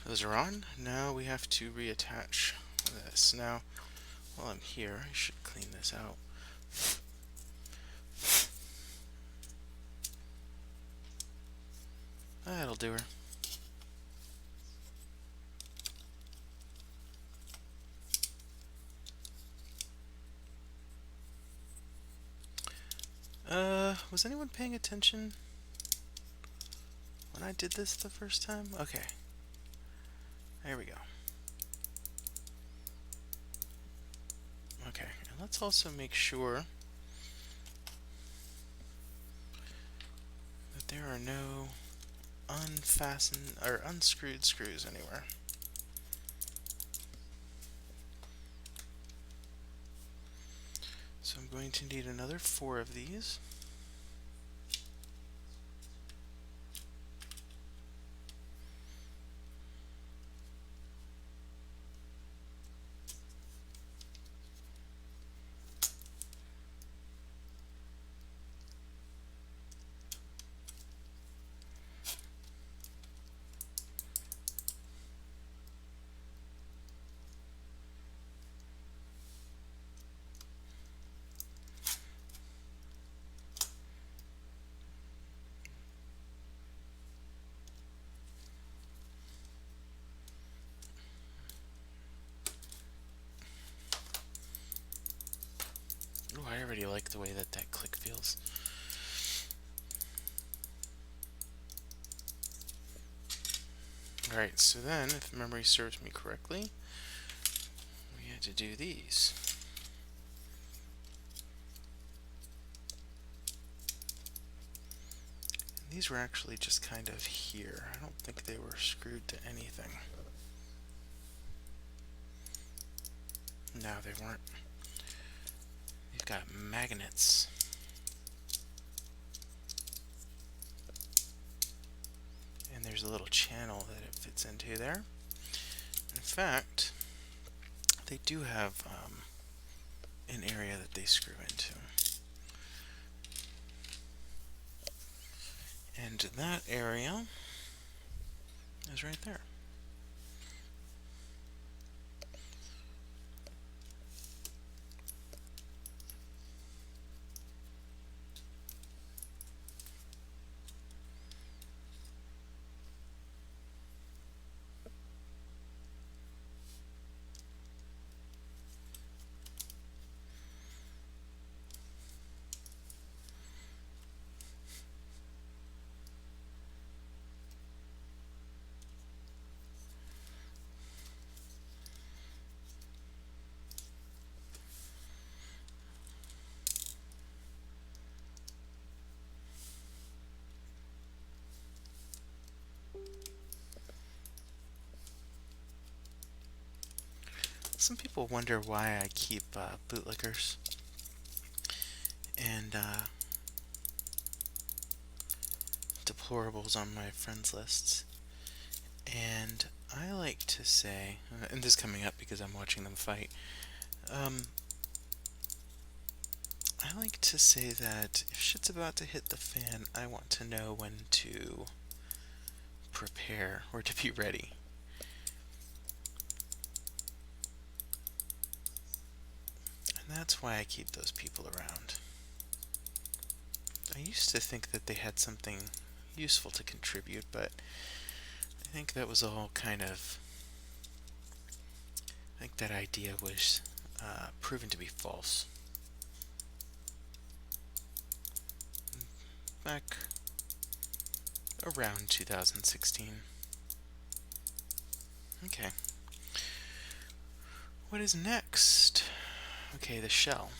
those are on. Now we have to reattach this. Now, while I'm here, I should clean this out. That'll do her. Was anyone paying attention when I did this the first time? Okay. There we go. Okay, and let's also make sure that there are no unfastened or unscrewed screws anywhere. So I'm going to need another 4 of these. I already like the way that that click feels. Alright, so then, if memory serves me correctly, we had to do these. And these were actually just kind of here. I don't think they were screwed to anything. No, they weren't. They've got magnets. And there's a little channel that it fits into there. In fact, they do have an area that they screw into. And that area is right there. Some people wonder why I keep bootlickers and deplorables on my friends lists. And I like to say, and this is coming up because I'm watching them fight, I like to say that if shit's about to hit the fan, I want to know when to prepare or to be ready. And that's why I keep those people around. I used to think that they had something useful to contribute, but I think that was all kind of... I think that idea was proven to be false. Back around 2016. Okay. What is next? Okay, the shell.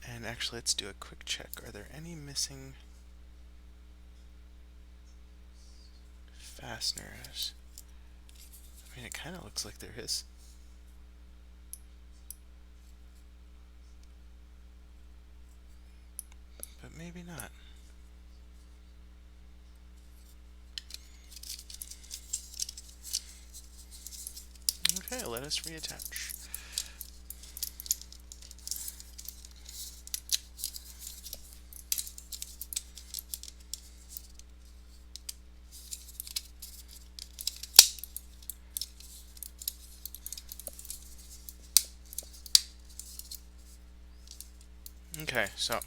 And actually, let's do a quick check. Are there any missing fasteners? I mean, it kind of looks like there is. But maybe not. Okay, let us reattach. Okay, so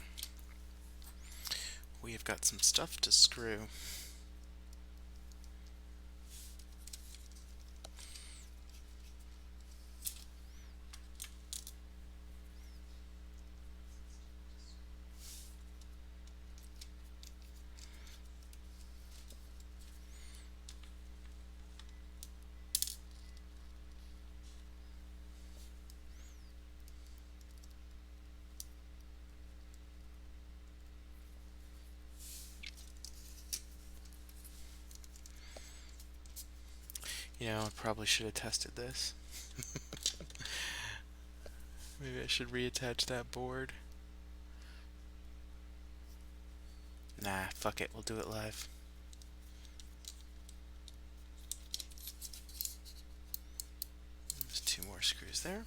we have got some stuff to screw. You know, I probably should have tested this. Maybe I should reattach that board. Nah, fuck it, we'll do it live. There's 2 more screws there.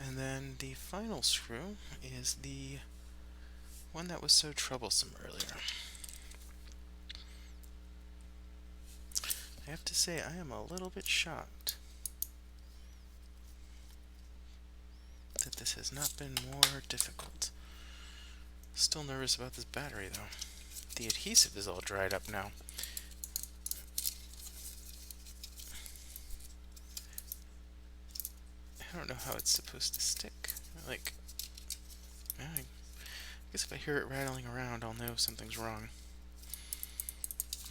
And then the final screw is the one that was so troublesome earlier. I have to say, I am a little bit shocked that this has not been more difficult. Still nervous about this battery, though. The adhesive is all dried up now. I don't know how it's supposed to stick. Like, I guess if I hear it rattling around, I'll know something's wrong.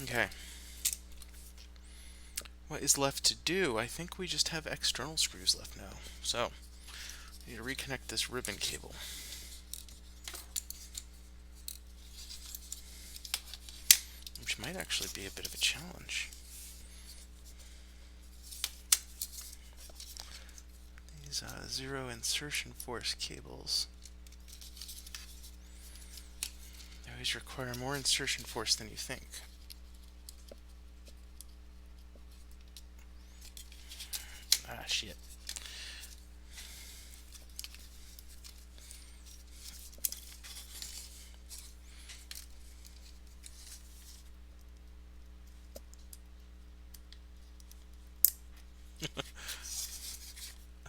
Okay. What is left to do? I think we just have external screws left now. So, I need to reconnect this ribbon cable. Which might actually be a bit of a challenge. These zero insertion force cables. They always require more insertion force than you think. Ah, shit.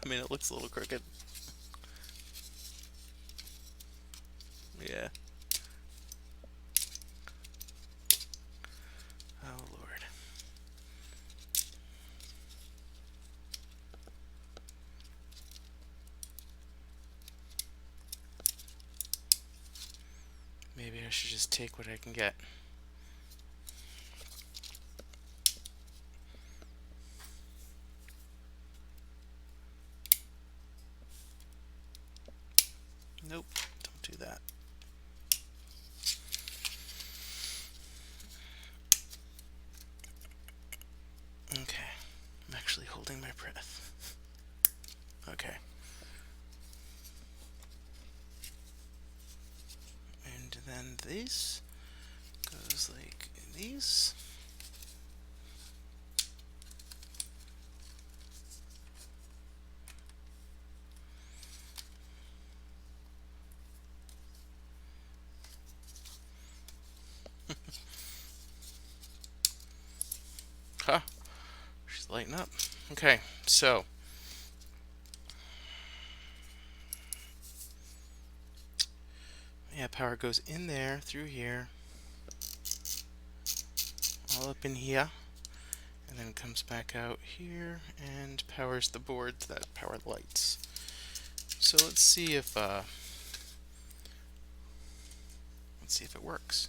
I mean, it looks a little crooked. Yeah. Oh, Lord. Maybe I should just take what I can get. Nope, don't do that. Okay, I'm actually holding my breath. Okay. And then this goes like these. Huh. She's lighting up. Okay, so yeah, power goes in there, through here, all up in here, and then comes back out here and powers the boards that power the lights. So let's see if it works.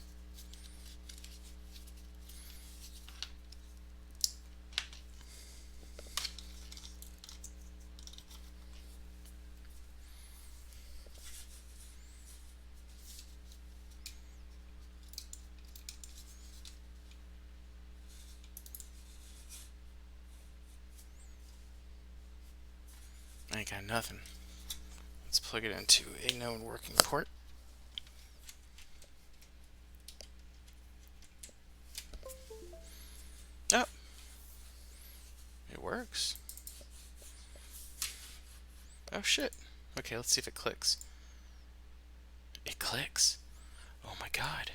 I ain't got nothing. Let's plug it into a known working port. Oh, it works. Oh shit. Okay, let's see if it clicks. It clicks. Oh my god.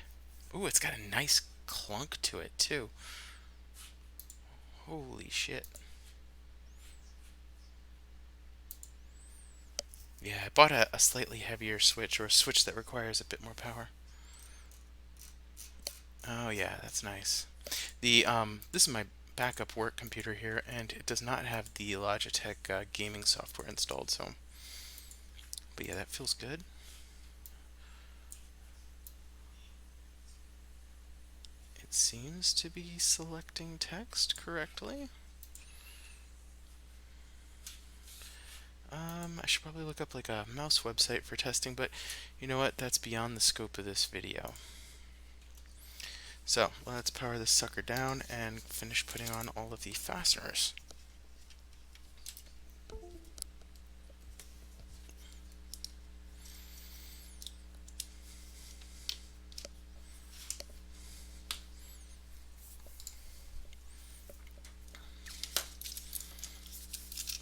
Ooh, it's got a nice clunk to it too. Holy shit. Yeah, I bought a slightly heavier switch, or a switch that requires a bit more power. Oh yeah, that's nice. The this is my backup work computer here, and it does not have the Logitech gaming software installed, so. But yeah, that feels good. It seems to be selecting text correctly. I should probably look up like a mouse website for testing, but you know what? That's beyond the scope of this video. So let's power this sucker down and finish putting on all of the fasteners.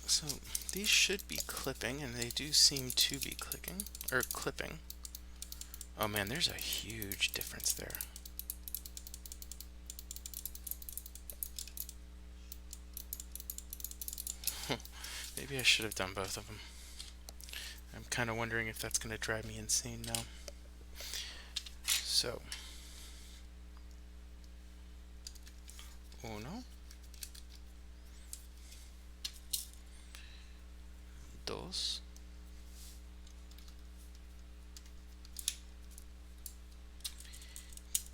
So these should be clipping, and they do seem to be clicking, or clipping. Oh man, there's a huge difference there. Maybe I should have done both of them. I'm kind of wondering if that's going to drive me insane now. So, uno, dos,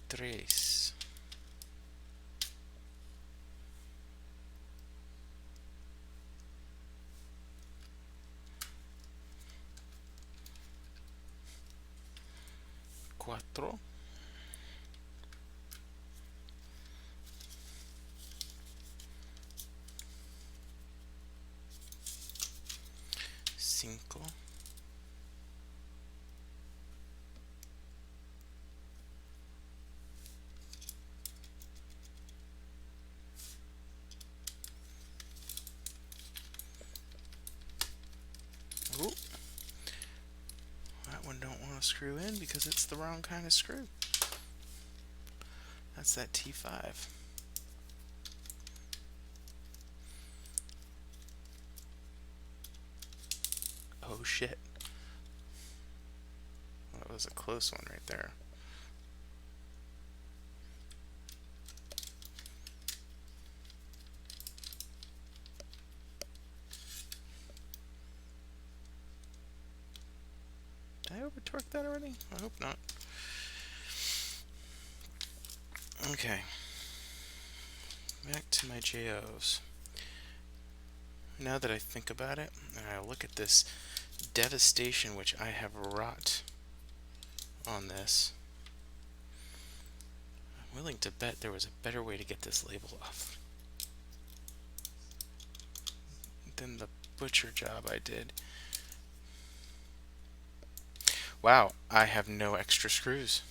tres, cuatro, cinco, ooh, that one don't want to screw in because it's the wrong kind of screw. That's that T5. Oh shit. Well, that was a close one right there. Did I over torque that already? I hope not. Okay. Back to my JOs. Now that I think about it, and I look at this devastation which I have wrought on this, I'm willing to bet there was a better way to get this label off than the butcher job I did. Wow, I have no extra screws.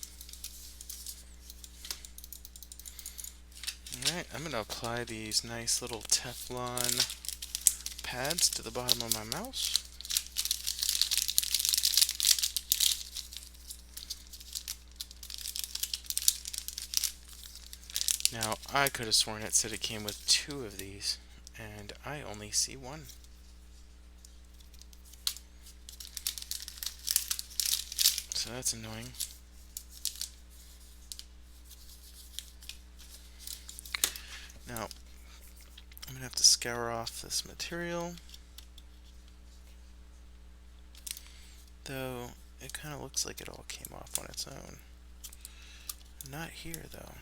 Alright, I'm going to apply these nice little Teflon pads to the bottom of my mouse. Now, I could have sworn it said it came with 2 of these, and I only see 1. So that's annoying. Now, I'm going to have to scour off this material, though it kind of looks like it all came off on its own. Not here, though.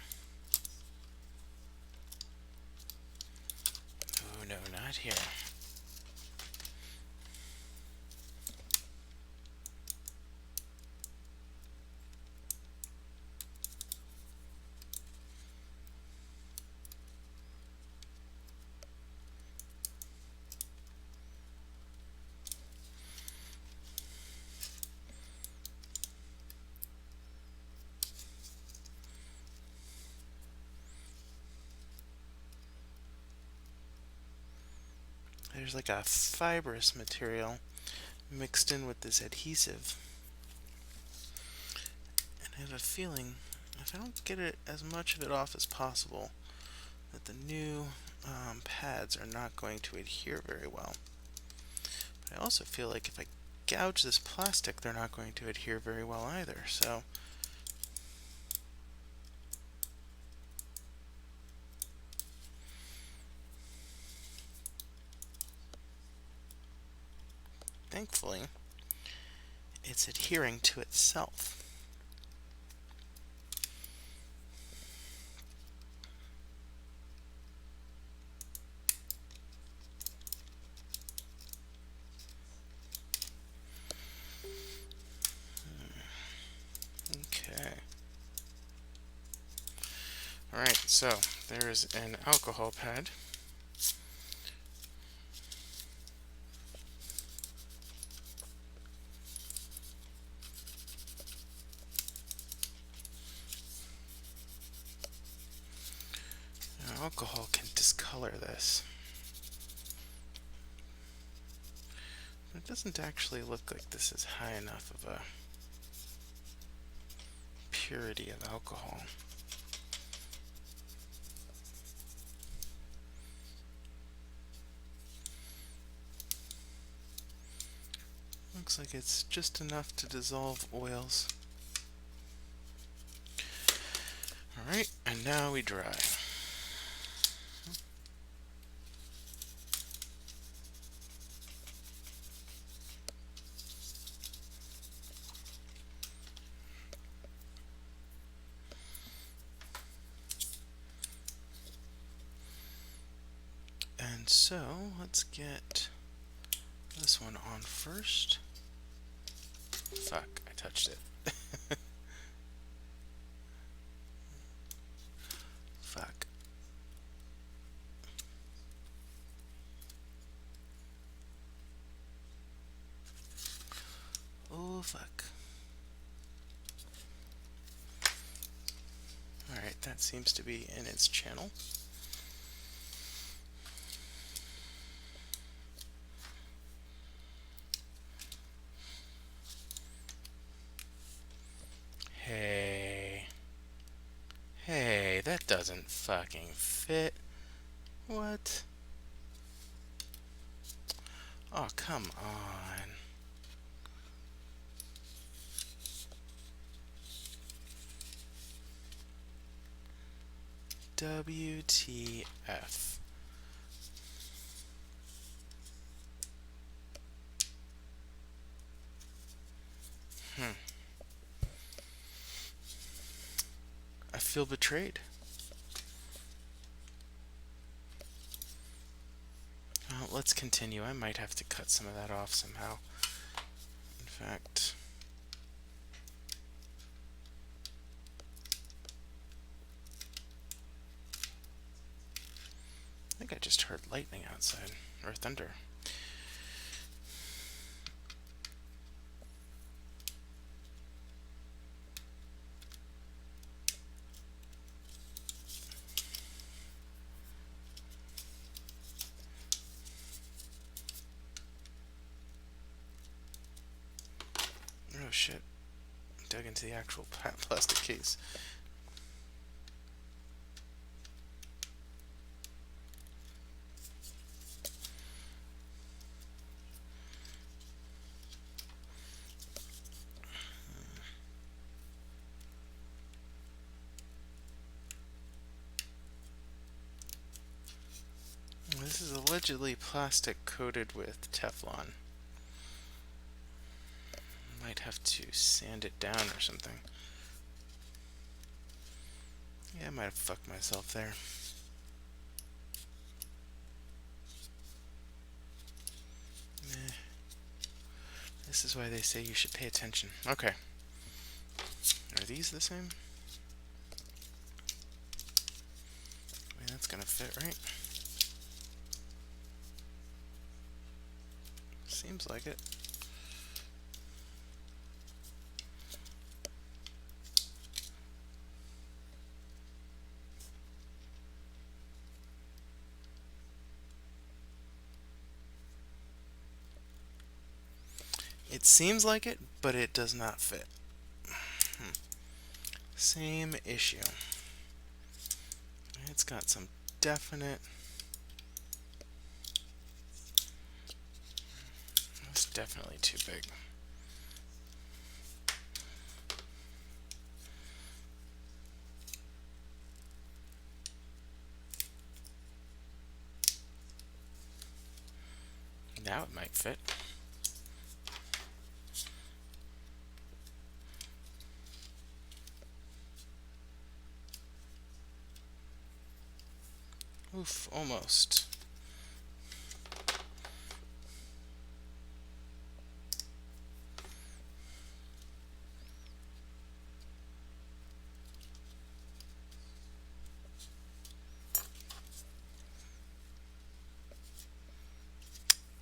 Oh no, not here. There's like a fibrous material mixed in with this adhesive. And I have a feeling if I don't get it as much of it off as possible, that the new pads are not going to adhere very well. But I also feel like if I gouge this plastic, they're not going to adhere very well either. So thankfully, it's adhering to itself. Okay. Alright, so there's an alcohol pad. Now, alcohol can discolor this. But it doesn't actually look like this is high enough of a purity of alcohol. Looks like it's just enough to dissolve oils. Alright, and now we dry. And so, let's get this one on first. Fuck, I touched it. Fuck. Oh, fuck. Alright, that seems to be in its channel. Hey. Hey, that doesn't fucking fit. What? Oh, come on. WTF. I feel betrayed. Well, let's continue. I might have to cut some of that off somehow. In fact, I think I just heard lightning outside, or thunder. Oh shit. Dug into the actual plastic case. This is allegedly plastic coated with Teflon. Might have to sand it down or something. Yeah, I might have fucked myself there. This is why they say you should pay attention. Okay. Are these the same? I mean, that's gonna fit, right? Seems like it. It seems like it, but it does not fit. Same issue. It's got some definite... It's definitely too big. Now it might fit. Oof, almost.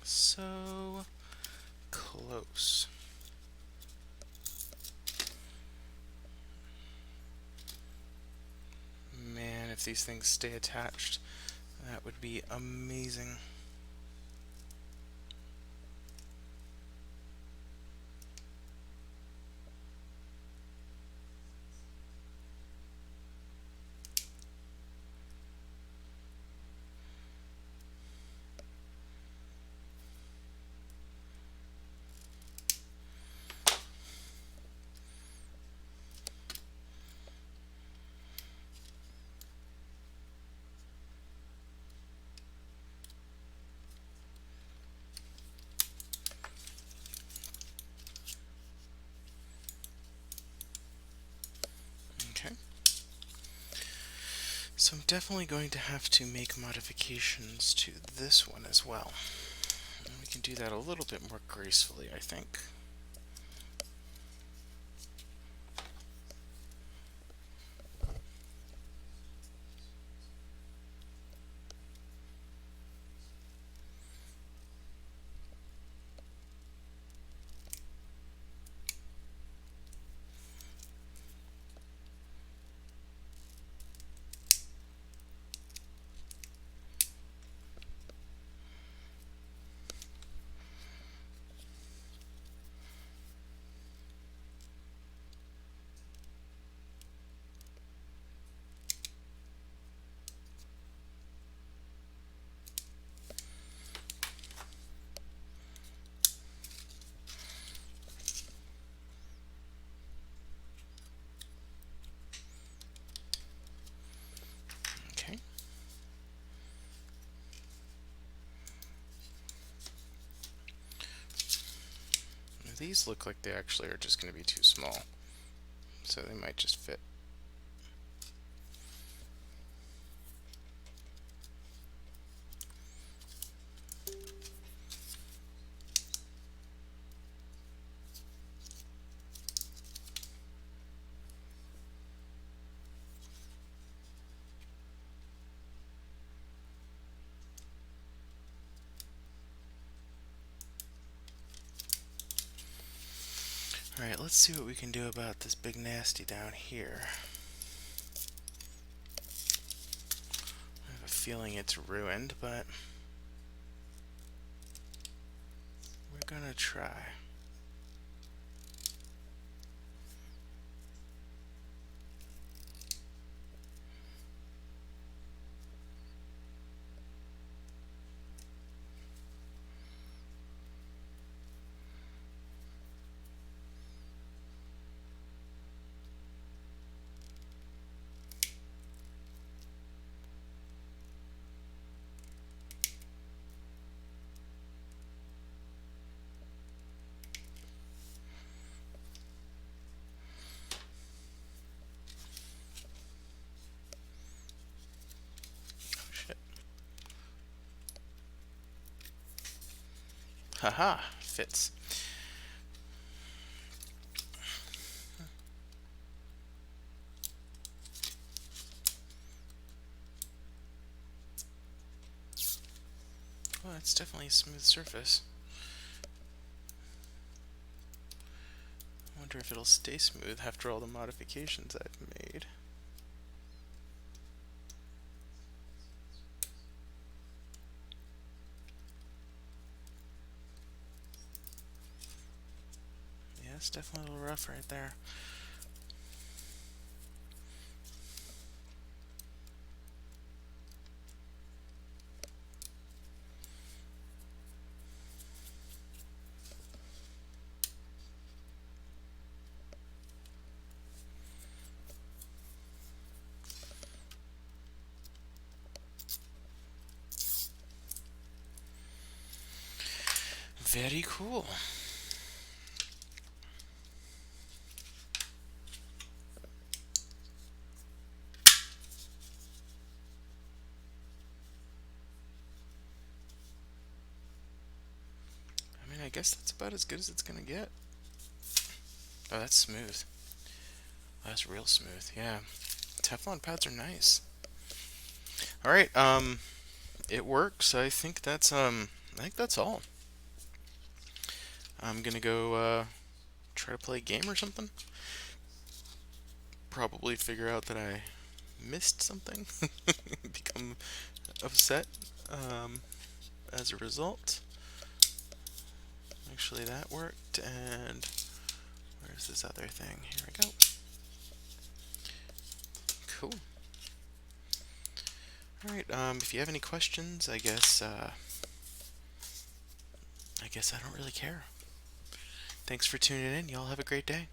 So close. Man, if these things stay attached, that would be amazing. So I'm definitely going to have to make modifications to this one as well. And we can do that a little bit more gracefully, I think. Okay. These look like they actually are just going to be too small, so they might just fit. Alright, let's see what we can do about this big nasty down here. I have a feeling it's ruined, but we're gonna try. Shit. Haha, fits. Well, it's definitely a smooth surface. I wonder if it'll stay smooth after all the modifications I've made. Yeah, it's definitely a little rough right there. Very cool. I mean, I guess that's about as good as it's gonna get. Oh, that's smooth. Oh, that's real smooth. Yeah, Teflon pads are nice. All right, it works. I think that's all. I'm gonna go try to play a game or something. Probably figure out that I missed something. Become upset as a result. Actually, that worked. And where's this other thing? Here we go. Cool. All right. If you have any questions, I guess I don't really care. Thanks for tuning in. Y'all have a great day.